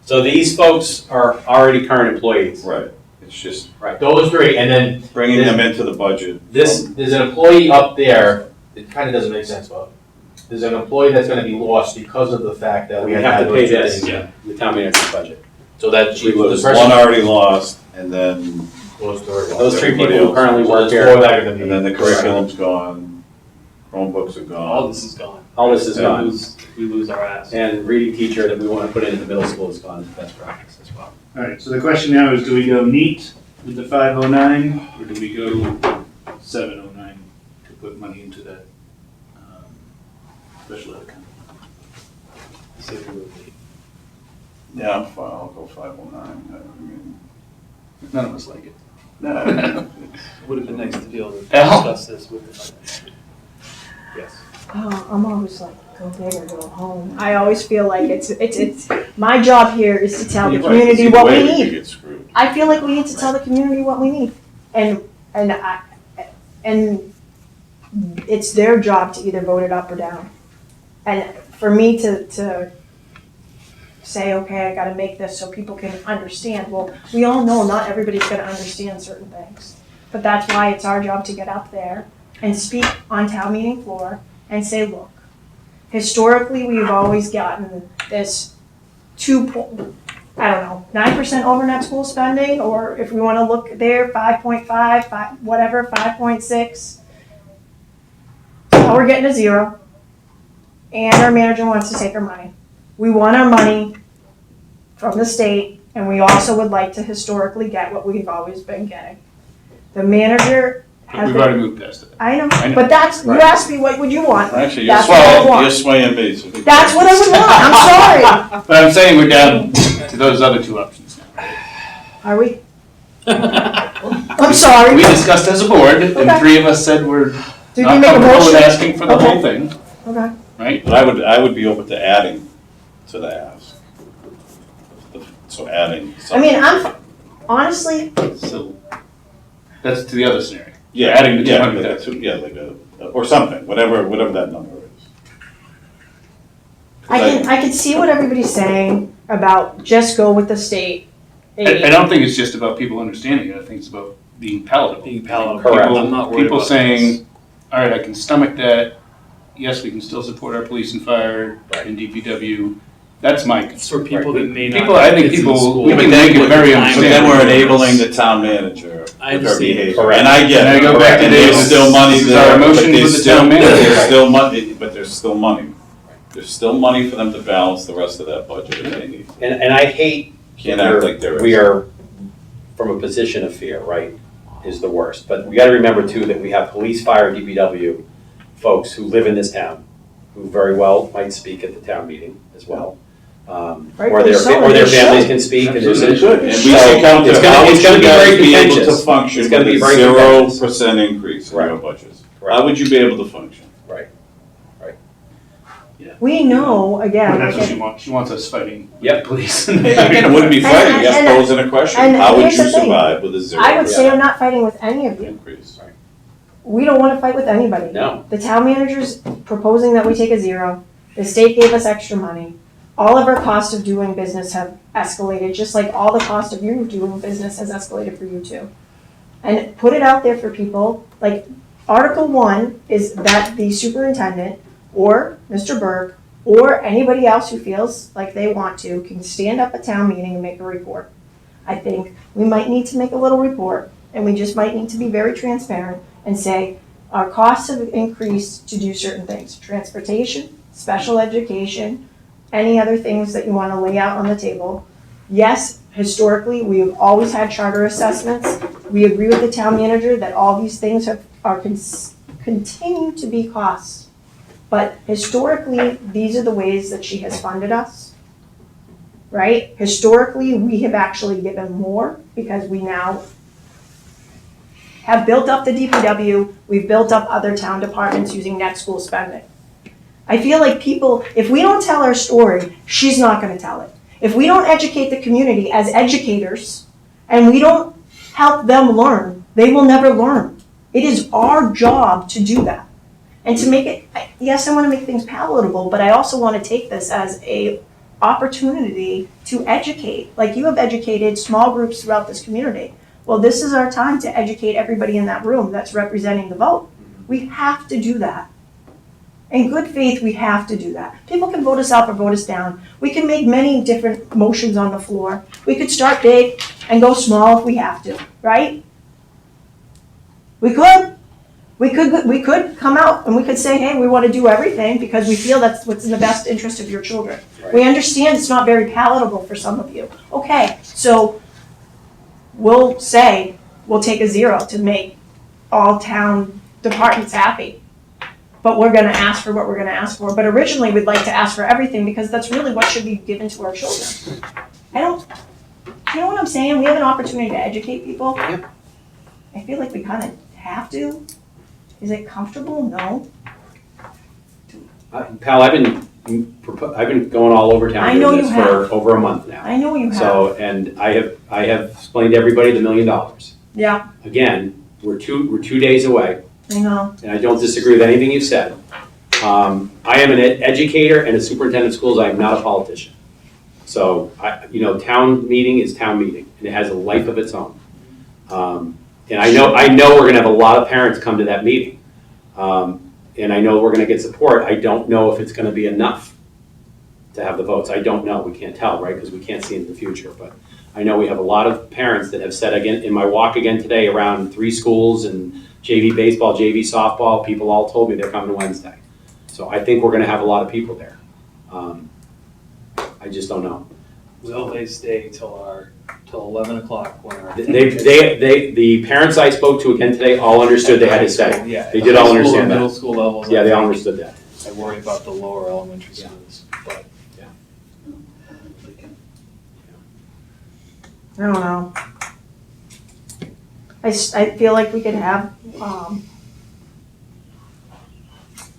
So these folks are already current employees. Right, it's just Right, those three, and then bringing them into the budget. there's an employee up there, it kinda doesn't make sense, but there's an employee that's gonna be lost because of the fact that We have to had pay those two this, things. yeah, the town manager's budget. So that she, the There's person one already lost, and then, goes to her. Those three Everybody people who else. currently So work there's four here, that are gonna be. and then the curriculum's gone, Chromebooks are All gone. this is gone. all this is We gone. lose our ass. And reading teacher that we wanna put into the middle school is gone as best practice as well. Alright, so the question now is, do we go neat with the 509, or do we go 709 to put money into that, special ed account? So we would be- Yeah, I'm fine, I'll go 509. I mean, None of us like it. no, It would have been nice to be able to Al? discuss this with the finance committee. Yes. Oh, I'm always like, go big or go home. I always feel like it's, my job here is to tell the You're right, community either what way we could need. get screwed. I feel like we need to tell the community what we need. And it's their job to either vote it up or down. And for me to say, okay, I gotta make this so people can understand, well, we all know not everybody's gonna understand certain things. But that's why it's our job to get up there and speak on town meeting floor and say, look, historically, we've always gotten this 9% over net school spending, or if we wanna look there, 5.5, whatever, 5.6. Now we're getting a 0. And our manager wants to take our money. We want our money from the state, and we also would like to historically get what we've always been getting. The manager has We've been, already moved past it. I know, I know. but that's, you Right. asked me what would you want? Actually, you're That's what I swaying, want. you're swaying me. So That's what I would want, I'm sorry. But I'm saying we're down to those other two options now. Are we? I'm sorry. We discussed as a board, and Okay. 3 of us said we're Did we not make a comfortable with motion? asking for the whole thing, Okay. right? But I would be open to adding to the ask. So adding I something. mean, honestly, So, that's to the other scenario. Yeah, adding the yeah, 200,000. Yeah, like or something, whatever that number is. I can see what everybody's saying about just go with the state aid. I don't think it's just about people understanding it, I think it's about being palatable. Being palatable. Correct. I'm not worried People about saying, all right, I can stomach that, yes, we can still support our police and fire and DPW, that's my this. It's for people that may not. People, I think have kids in people, school. we Yeah, can but then make it very But But then understandable. we're enabling the town manager with I our understand. behavior. Correct. And I get And I it. go back to And there's David's- still money this is our there, but emotion there's with the still, town manager. there's still money, but there's still money. There's still money for them to balance the rest of that budget if they need. And I hate Can't act like there is. we are from a position of fear, right, is the worst. But we gotta remember too that we have police, fire, DPW folks who live in this town, who very well might speak at the town meeting as well. Or Rightfully their, so, or their they should. families can speak and there's. Absolutely should. And we So, should come it's to gonna- how it's would gonna you be very guys be able to contentious. function It's gonna with be a very 0% increase in Right. your budgets? Right. How would you be able to function? We know, again, But that's what like, she wants, she wants us fighting with Yep. the police. Again, it wouldn't be fighting, just and- posing a question. and How would here's you the thing. survive with a 0% I would say I'm not fighting with any of you. increase? We don't wanna fight with anybody. No, The town manager's proposing that we take a 0. The state gave us extra money. All of our cost of doing business have escalated, just like all the cost of you doing business has escalated for you too. And put it out there for people, like, Article 1 is that the superintendent or Mr. Burke or anybody else who feels like they want to can stand up at town meeting and make a report. I think we might need to make a little report, and we just might need to be very transparent and say, our costs have increased to do certain things, transportation, special education, any other things that you want to lay out on the table. Yes, historically, we have always had charter assessments. We agree with the town manager that all these things continue to be costs. But historically, these are the ways that she has funded us, right? Historically, we have actually given more because we now have built up the DPW, we've built up other town departments using net school spending. I feel like people, if we don't tell our story, she's not gonna tell it. If we don't educate the community as educators, and we don't help them learn, they will never learn. It is our job to do that. And to make it, yes, I wanna make things palatable, but I also wanna take this as a opportunity to educate. Like you have educated small groups throughout this community. Well, this is our time to educate everybody in that room that's representing the vote. We have to do that. In good faith, we have to do that. People can vote us up or vote us down. We can make many different motions on the floor. We could start big and go small if we have to, right? We could. We could come out and we could say, hey, we want to do everything because we feel that's what's in the best interest of your children. Right. We understand it's not very palatable for some of you. Okay, so we'll say, we'll take a 0 to make all town departments happy. But we're gonna ask for what we're gonna ask for. But originally, we'd like to ask for everything because that's really what should be given to our children. You know what I'm saying? We have an opportunity to educate people. Yep. I feel like we kind of have to. Is it comfortable? No. Pal, I've been going all over town I doing know you this have. for over a month now. I know you have. So, and I have explained to everybody the $1 million. Yeah, Again, we're 2 days away, I know. and I don't disagree with anything you said. I am an educator and a superintendent of schools. I am not a politician. So, town meeting is town meeting, and it has a life of its own. And I know we're gonna have a lot of parents come to that meeting. And I know we're gonna get support. I don't know if it's gonna be enough to have the votes. I don't know. We can't tell, right? Because we can't see into the future. But I know we have a lot of parents that have said, again, in my walk again today around 3 schools and JV baseball, JV softball, people all told me they're coming Wednesday. So I think we're gonna have a lot of people there. I just don't know. Will they stay till 11 o'clock when our? The parents I spoke to again today all understood they had to stay. Yeah. They did all high school understand and that. Middle school levels. Yeah, I they all think. understood that. I worry about the lower elementary Yeah. schools, but. I don't know. I feel like we could have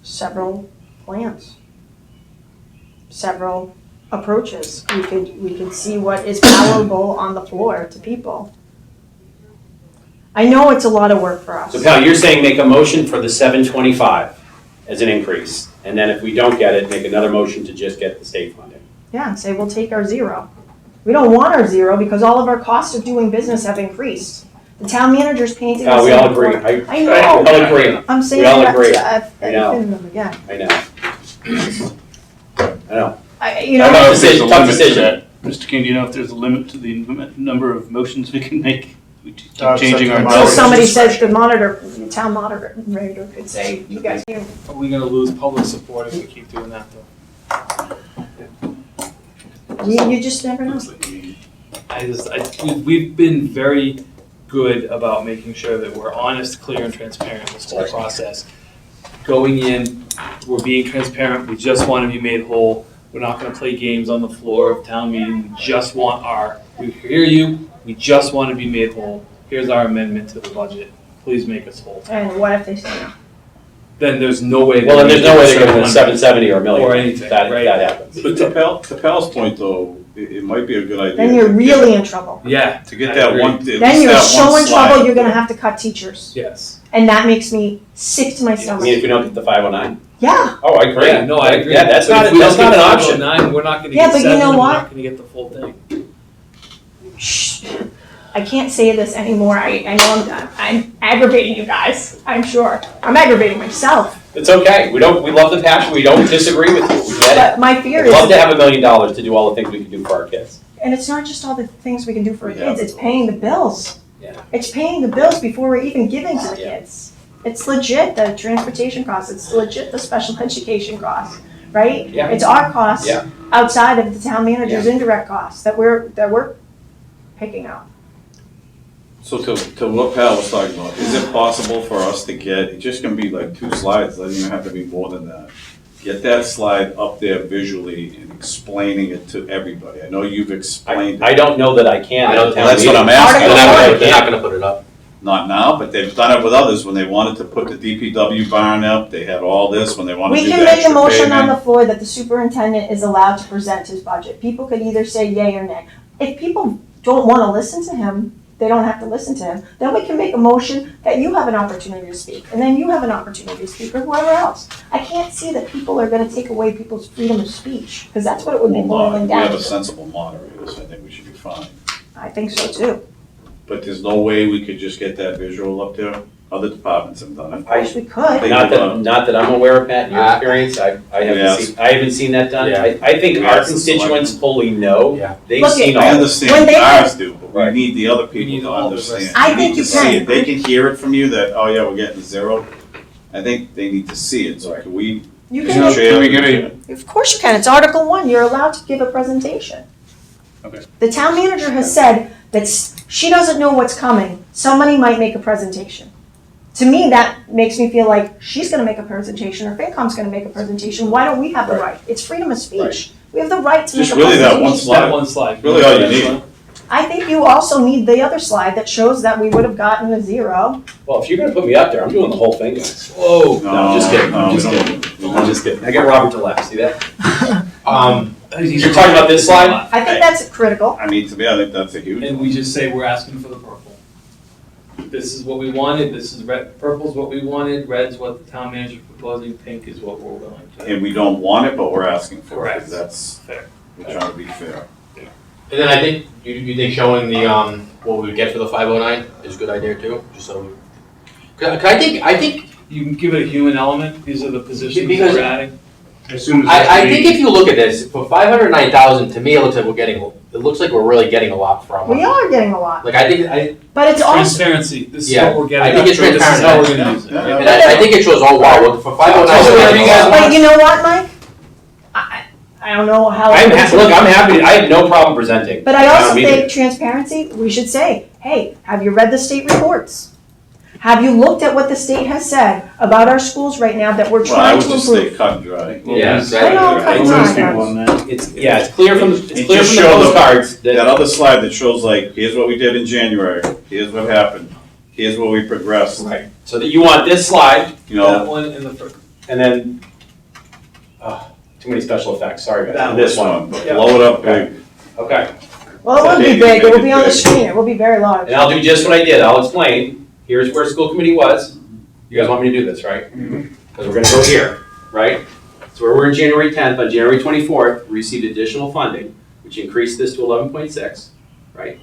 several plans, several approaches. We could see what is palatable on the floor to people. I know it's a lot of work for us. So Pal, you're saying make a motion for the 725 as an increase, and then if we don't get it, make another motion to just get the state funding. Yeah, and say we'll take our 0. We don't want our 0 because all of our costs of doing business have increased. The town manager's painting Pal, us we in all a agree. corner. I We know. all agree. I'm saying We all that agree. to I know. again. I know. I know. Tough decision, tough decision. Mr. King, do you know if there's a limit to the number of motions we can make? We keep It's changing up to our. the Until moderator's somebody says discretion. the town moderator could say, you guys can. Are we gonna lose public support if we keep doing that though? You just never know. We've been very good about making sure that we're honest, clear, and transparent this whole process. Going in, we're being transparent, we just want to be made whole. We're not gonna play games on the floor of town meeting, we just want we hear you, we just want to be made whole. Here's our amendment to the budget, please make us whole. And what if they say no? Then there's no way. Well, then there's no way they're gonna win 700. 770 or $1 million. Or anything, That right. happens. But to Pal's point though, it might be a good idea. Then you're really in trouble. Yeah. To get I that agree. one, at Then least you're that so one in slide. trouble, you're gonna have to cut teachers. Yes. And that makes me sick to my I mean, stomach. if we don't get the 509? Yeah, Oh, I agree. Yeah, no, I agree. Yeah, that's But not if we an don't get option. 509, we're not gonna Yeah, get but you 7, know we're what? not gonna get the full thing. shh. I can't say this anymore. I know I'm aggravating you guys, I'm sure. I'm aggravating myself. It's okay. We love the passion. We don't disagree with you. We get But my fear it. We'd love is, to have $1 million to do all the things we can do for our kids. and it's not just all the things we can do for our Yeah. kids, it's paying the bills. Yeah. It's paying the bills before we're even giving to the Yeah. kids. It's legit, the transportation costs, it's legit the special education costs, right? Yeah. It's our costs Yeah. outside of the town manager's indirect costs that we're picking up. So to what Pat was talking about, is it possible for us to get, it's just gonna be like 2 slides, doesn't even have to be more than that. Get that slide up there visually and explaining it to everybody. I know you've explained I it, don't know that I can. I don't- that's what I'm asking. They're not gonna put it up. Not now, but they've done it with others, when they wanted to put the DPW barn up, they had all this, when they wanted to We do can the make a extra motion on the pavement. floor that the superintendent is allowed to present his budget. People could either say yay or nay. If people don't wanna listen to him, they don't have to listen to him, then we can make a motion that you have an opportunity to speak, and then you have an opportunity to speak, or whoever else. I can't see that people are gonna take away people's freedom of speech, because that's what it would be boiling We down have a to. sensible moderator, so I think we should be fine. I think so too. But there's no way we could just get that visual up there? Other departments have done it. I wish we could. They Not do, that, I'm aware of, Pat, in your experience, I Yes. haven't seen that done. Yeah. I think We our asked the constituents selectmen. fully know, Yeah. they've Look, seen I all this. When understand they- ours do, but we Right. need the other We need people to all the rest. understand. I They think need you to see can. it. They can hear it from you that, oh yeah, we're getting 0. I think they need to see it, so Right. can we? You as can, chair, can we get a- of course you can, it's Article 1, you're allowed to give a presentation. Okay. The town manager has said that she doesn't know what's coming, somebody might make a presentation. To me, that makes me feel like she's gonna make a presentation, or FinCom's gonna make a presentation, why don't we have the right? It's freedom of speech, we have the right to make a Just really that presentation. one That slide. one slide. Really all you need. I think you also need the other slide that shows that we would have gotten a 0. Well, if you're gonna put me up there, I'm doing the whole thing, guys. Whoa. No, I'm just kidding, No, I'm we just don't- kidding. we I'm don't- just kidding. I got Robert to laugh, see that? You're talking about this slide? I think that's critical. I mean, to me, I think that's a huge And one. we just say we're asking for the purple. This is what we wanted, this is red, purple's what we wanted, red's what the town manager's proposing, pink is what we're willing to. And we don't want it, but we're asking for it, 'cause Correct. that's, Fair. we're trying to be fair. And then I think, you think showing the, what we would get for the 509 is a good idea too, just so we. 'Cause I think, You can give it a human element, these are the positions Because- we're adding. As soon as I think if you look at this, for 509,000, to me, it looks like we're really getting a lot from. We are getting a lot, Like, I but it's also, Transparency, this is Yeah, what we're getting. I think it's This is how we're transparent. gonna use it. Yeah, and I think it shows, oh wow, look, for 509. So whatever you guys want. but you know what, Mike? I don't know how. I'm happy, I have no problem presenting. But I also Me think transparency, we should say, hey, have you read the state reports? Have you looked at what the state has said about our schools right now that we're Well, I trying would to just say improve? cut and dry. Yeah, I know, cut and Most dry. people on that. It's clear from, It it's clear just from the shows postcards That that, other slide that shows like, here's what we did in January, here's what happened, here's where we progressed, right, so that you want this slide, you That know. one in the first. and then, too many special effects, sorry guys, That this one. but blow it up big. Okay, Well, it won't be big, it will be on the screen, it will be very large. and I'll do just what I did, I'll explain, here's where school committee was. You guys want me to do this, right? Because we're gonna go here, right? So where we're in January 10th, on January 24th, we received additional funding, which increased this to 11.6, right?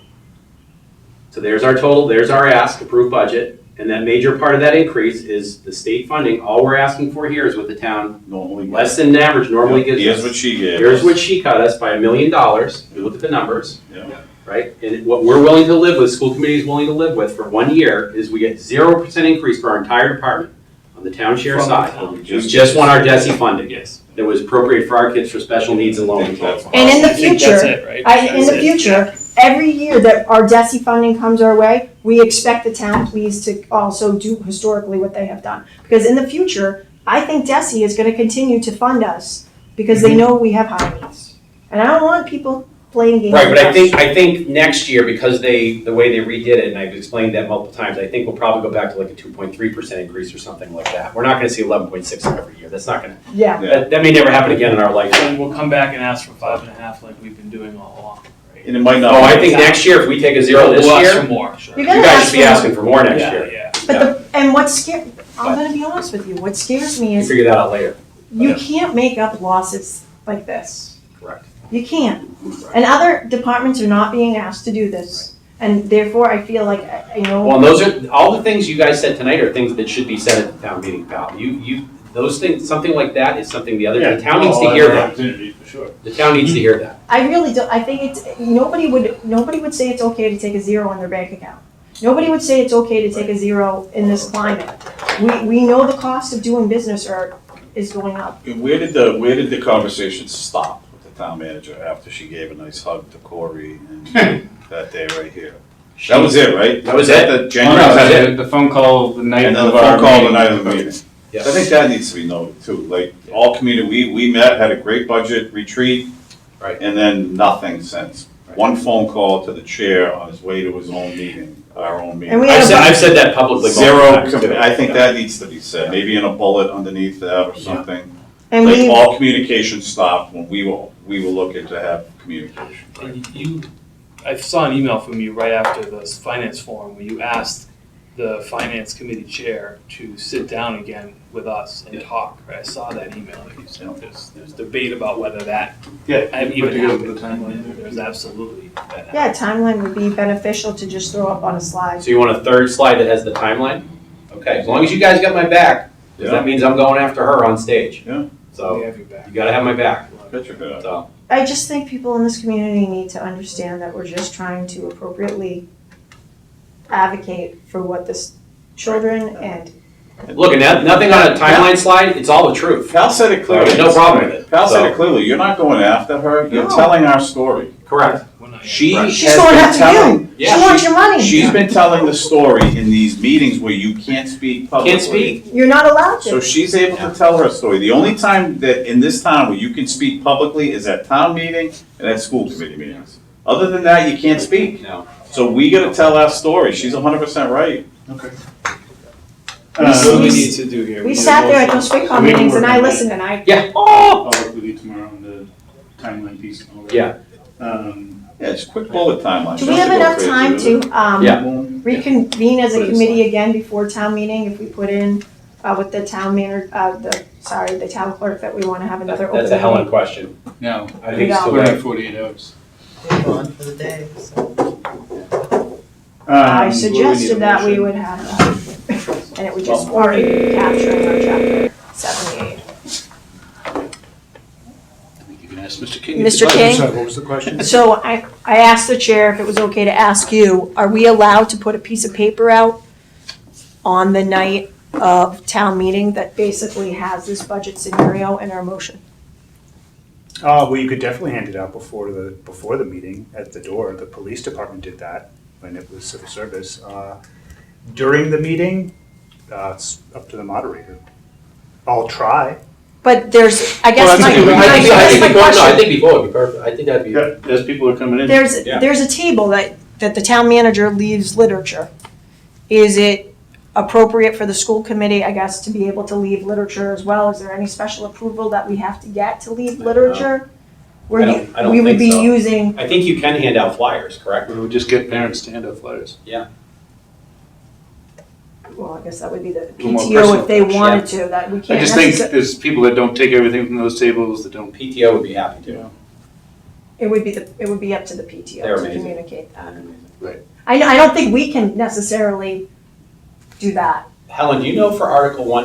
So there's our total, there's our ask, approved budget, and that major part of that increase is the state funding. All we're asking for here is what the town, Normally. less than average, normally gives us. Here's what she gave Here's us. what she cut us by $1 million, you look at the numbers, Yeah. right? And what we're willing to live with, school committee is willing to live with for 1 year, is we get 0% increase for our entire department on the town share From the side. town. We just want our DESI funding Yes. that was appropriated for our kids for special needs and I loan think control. that's And in the I think that's future, it, right? in That's the it. future, every year that our DESI funding comes our way, we expect the town please to also do historically what they have done. Because in the future, I think DESI is gonna continue to fund us because they know we have high needs. And I don't want people playing games Right, with but us. I think next year, because the way they redid it, and I've explained that multiple times, I think we'll probably go back to like a 2.3% increase or something like that. We're not gonna see 11.6 every year, that's not gonna, Yeah, that may never happen again in our lifetime. And we'll come back and ask for 5.5 like we've been doing all along, right? And it might not. Oh, I think next year, if we take a 0 this We'll ask year, for more, sure. You're you gonna guys ask should be for- asking for more next Yeah, year. yeah. but and what's scary, I'm gonna be honest with you, what scares me You is figure that out later. you can't make up losses like this. Correct. You can't. And other departments are not being asked to do this. And therefore, I feel like, Well, and those are, all the things you guys said tonight are things that should be said at the town meeting, pal. Those things, something like that is something the town needs to hear that. Opportunity, for sure. The town needs to hear that. I really don't, I think nobody would say it's okay to take a 0 on their bank account. Nobody would say it's okay to take a zero in this climate. We know the cost of doing business is going up. And where did the conversation stop with the town manager after she gave a nice hug to Corey and that day right here? That was it, right? That was that it. the January? The phone call the night And then the of our phone call the meeting. night of the meeting. Yes. I think that needs to be noted too, like, all community, we met, had a great budget retreat. Right. And then nothing since. One phone call to the chair on his way to his own meeting, our own meeting. And we I've said that publicly. Zero, multiple times, too. I think that needs to be said, maybe in a bullet underneath that or something. And Like, we, all communication stopped when we were looking to have communication. And I saw an email from you right after this finance forum where you asked the finance committee chair to sit down again with us and talk, right? I saw that email that you sent. There's debate about whether that Yeah, even put together happened. the timeline. There's absolutely that. yeah, timeline would be beneficial to just throw up on a slide. So you want a third slide that has the timeline? Okay, as long as you guys got my back, because that means I'm going after her on stage. Yeah. We So have your back. you gotta have my back. Get your back. So, I just think people in this community need to understand that we're just trying to appropriately advocate for what this children and look, and nothing on a timeline slide, it's all the truth. Val said it clearly. No problem with it. Val said So- it clearly, you're not going after her, you're No. telling our story. Correct. We're not- She has she's going been after telling, you. Yeah, She wants your money. she's been telling the story in these meetings where you can't speak publicly. Can't speak. You're not allowed So to. she's able to tell her story. The only time that in this town where you can speak publicly is at town meeting and at school committee meetings. Other than that, you can't speak. No. So we gotta tell our story. She's 100% right. Okay. That's what we we- need to do here. We need a sat there at motion. those FinCom We can meetings and work I on that. listened and I, Yeah. I'll work with you tomorrow on the timeline piece and all that. Yeah. Yeah, just quick bullet timeline. do we have enough time to, Yeah. reconvene as Put a it committee again before town meeting if we put in, with the town manager, the town clerk that we wanna have another open That's a Helen meeting? question. No, I think No. it's we're still at 48 hours. on for the day, so. I What do need a suggested that we motion? would have, and it would just already capturing our chapter 78. I think you can ask Mr. King. Mr. King? Sorry, what was the question? So I asked the chair if it was okay to ask you, are we allowed to put a piece of paper out on the night of town meeting that basically has this budget scenario in our motion? Well, you could definitely hand it out before the meeting at the door. The police department did that when it was civil service. During the meeting, it's up to the moderator. I'll try. But there's, I guess Well, my, that's okay. I guess my No, I question, think before would be perfect. I think that'd be. Yeah, as people are coming in. Yeah. there's a table that the town manager leaves literature. Is it appropriate for the school committee, I guess, to be able to leave literature as well? Is there any special approval that we have to get to leave literature? Where I don't we would think be so. using, I think you can hand out flyers, correct? We would just get parents to hand out flyers. well, I guess that would be the little more PTO if they personal touch, wanted to, that we I can't just think necessarily. there's people that don't take everything from those tables, that don't. PTO would be happy to. It would be up to the They're PTO to amazing. communicate that. Right. I don't think we can necessarily do that. Helen, do you know for Article 1,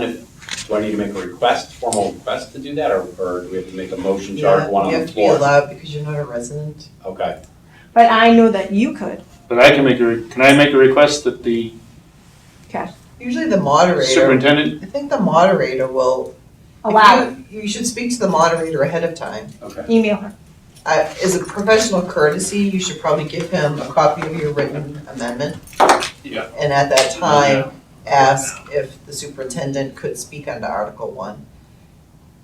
do I need to make a request, formal request to do that, or do we have to make a motion to Article 1 on You the have to be floor? allowed because you're not a resident. Okay. But I know that you could. But I can can I make a request that the Usually the moderator, superintendent, I think the moderator will. if Allow you should speak to the moderator ahead of time. Okay. email her. As a professional courtesy, you should probably give him a copy of your written amendment. Yeah. And at that time, ask if the superintendent could speak under Article 1.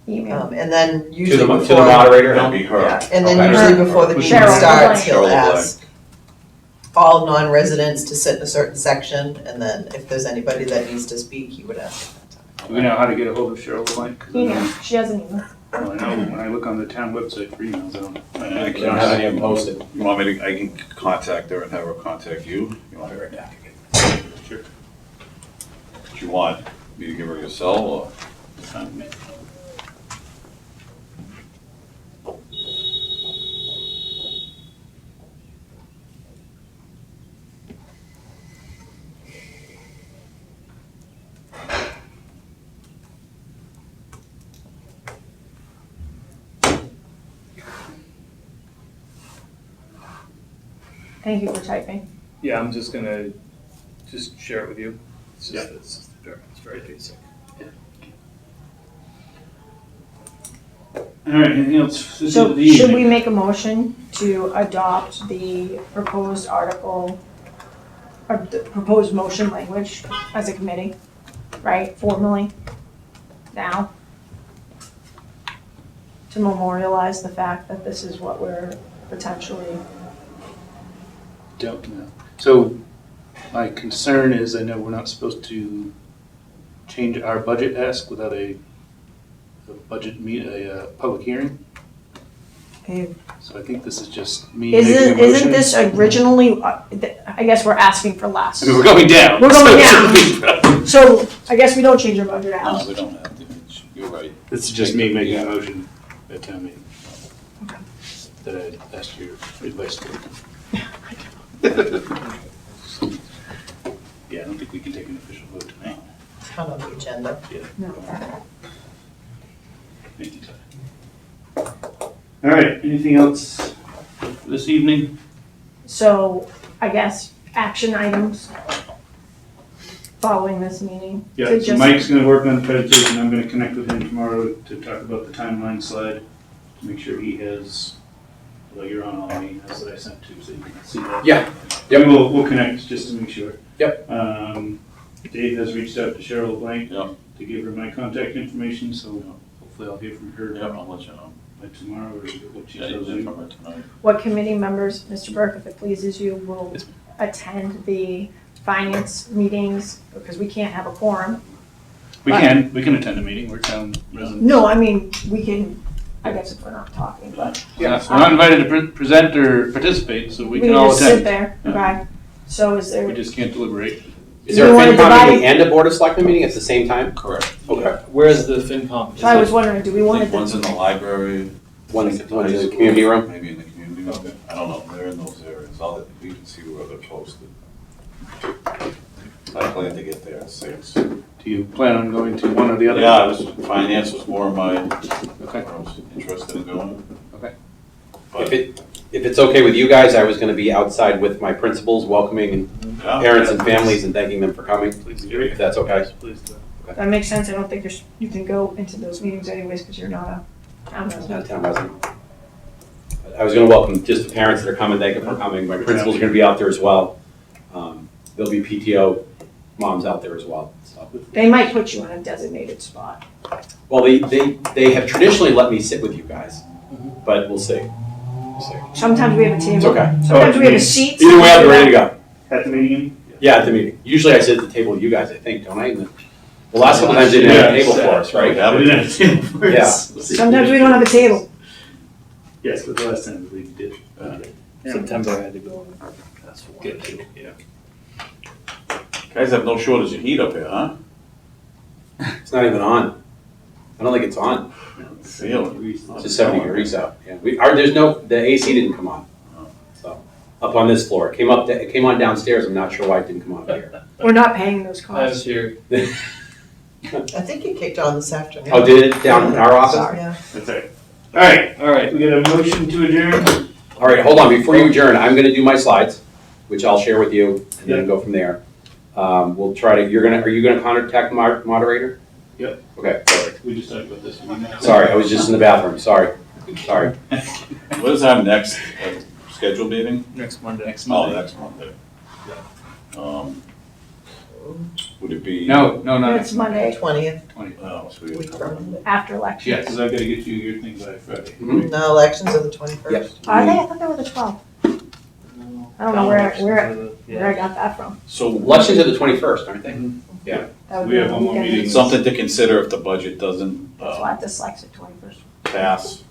Email. And then To usually the before. moderator, That'd Helen? be her. Yeah, and then Okay. usually before the meeting Cheryl starts, Blank. he'll Cheryl ask all non-residents to sit in a certain section, and then if there's anybody that needs to speak, he would ask at that time. do we know how to get a hold of Cheryl Blank? 'Cause I know- Email. She has an email. Well, I know when I look on the town website for emails, I don't. I We don't have any of them posted. You want me to, I can contact her and have her contact you? You want me right back? Sure. Do you want me to give her your cell or? Thank you for typing. Yeah, I'm just gonna just share it with you. It's just, it's very basic. All right, anything else to do So with the should evening? we make a motion to adopt the proposed article, or the proposed motion language as a committee, right, formally, now? To memorialize the fact that this is what we're potentially, Don't know. So my concern is, I know we're not supposed to change our budget ask without a public hearing. So I think this is just me making a motion. isn't this originally, I guess we're asking for less. I mean, we're going down. We're going down. So I guess we don't change our budget No, ask. we don't have to, you're right. This is just me making a motion at town meeting. That I asked your advice for. Yeah, I don't think we can take an official vote tonight. It's not on the agenda. No. Thank you, Todd. All right, anything else for this evening? So I guess action items following this meeting. Yeah, To so just- Mike's gonna work on the presentation, I'm gonna connect with him tomorrow to talk about the timeline slide, to make sure he has, well, you're on all the emails that I sent to, so you can see that. Yeah. Yep. We'll connect just to make sure. Yep. Dave has reached out to Cheryl Blank Yep. to give her my contact information, so hopefully I'll hear from her Yeah, I'll let you know. by tomorrow or what she Yeah, tells you'll you. from her tonight. What committee members, Mr. Burke, if it pleases you, will attend the finance meetings, because we can't have a quorum. We can attend a meeting, we're town residents. No, I mean, we can, I guess if we're not talking, but Yeah, so we're not invited to present or participate, so we we can can all just sit attend. there, okay? So is We there, just can't deliberate. Is there a You wanna FinCom divide meeting and a Board of Selectmen meeting at the same time? Correct. Okay. Where's the FinCom? Is so I was it- wondering, do we I want think to? one's in the library. One's at in the school, community room? Maybe in the community room. Okay. I don't know, they're in those areas, we can see where they're posted. I plan to get there at 6. Do you plan on going to one or the other? Yeah, finance was more of my, Okay. I was interested in going. Okay. But, If it's okay with you guys, I was gonna be outside with my principals, welcoming yeah. parents and families and thanking them for coming, Please do. if that's okay. Please do. That makes sense, I don't think you can go into those meetings anyways, because you're not a town Not a resident. town resident. I was gonna welcome just the parents that are coming, thank them for coming. My principals are gonna be out there as well. There'll be PTO moms out there as well, so. They might put you on a designated spot. Well, they have traditionally let me sit with you guys, but we'll see. We'll see. Sometimes we have a table. It's okay. Sometimes we have a seat. Either way, I'll be ready to go. At the meeting? Yeah, at the meeting. Usually I sit at the table with you guys, I think, don't I? And the last couple times they didn't have a table for us, right? Yeah, We didn't have a table for Yeah. us. Sometimes we don't have a table. Yes, but the last time I believe you did. September I had to go and ask for one. Good table, yeah. Guys have no shortage of heat up here, huh? It's not even on. I don't think it's on. Feel it. It's just 70 degrees out. Yeah, the AC didn't come on. So, up on this floor. It came on downstairs, I'm not sure why it didn't come on up here. We're not paying those I was costs. here. I think it kicked on this afternoon. Oh, did it down in our office? Sorry. Yeah. That's right. All right, we got a motion to adjourn. All right, hold on, before you adjourn, I'm gonna do my slides, which I'll share with you, and then go from there. We'll try to, are you gonna contact the moderator? Yep. Okay, perfect. We just talked about this. Sorry, I was just in the bathroom, sorry. What is our next scheduled meeting? Next Monday. Next Oh, Monday. next Monday. Would it be? No, It's Monday 20th, 20. Oh, sweet. week from Monday. after election. Yeah, because I've got to get you your things by Friday. Mhm. No, elections are the 21st. Are they? I thought they were the 12th. I don't know where I got that from. So Elections are the 21st, aren't they? That would We be have the one more weekend. meeting. something to consider if the budget doesn't That's why I'm dyslexic 21st. pass,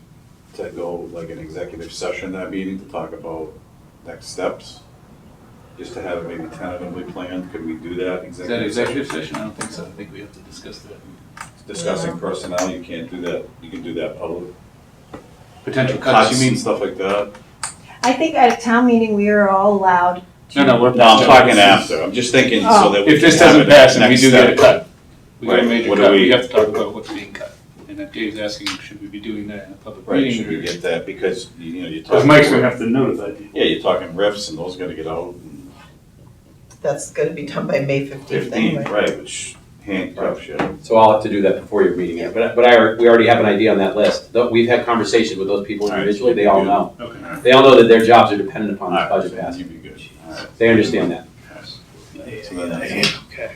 to go like an executive session that meeting to talk about next steps. Just to have it maybe tentatively planned, could we do that? Is that executive session? I don't think so. I think we have to discuss that. Discussing personnel, you can't do that, you can do that public. Potential cuts, you mean? Stuff like that. I think at a town meeting, we are all allowed to. No, we're. No, I'm talking after, I'm just thinking so that we If can this have doesn't it pass and we next do get a step. cut, we got a Right, major what do cut, we- we have to talk about what's being cut. And if Dave's asking, should we be doing that in a public Right, meeting? should we or- get that, because, you're Because talking. Mike's gonna have to notify people. Yeah, you're talking riffs and those gotta get out. That's gonna be done by May 15th 15, anyway. right, which handcuffs you. So I'll have to do that before your meeting, yeah, but we already have an idea on that list. We've had conversations with those people individually, they all know. Okay. They all know that their jobs are dependent upon this Alright, budget so passing. you'd be good. Alright. They understand that, So then that's- Okay.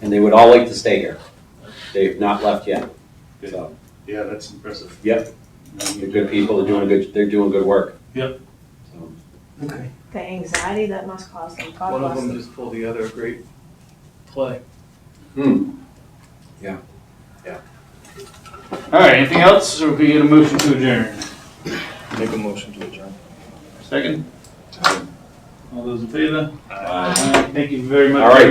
and they would all like to stay here. They've not left yet, so, Yeah, that's impressive. yep, they're good people, they're doing good work. Yep. So, The anxiety that must cause them, God One of bless them them. just pulled together a great play. All right, anything else, or we get a motion to adjourn? Make a motion to adjourn. Second? All those in favor? Aye. Thank you very much. All right.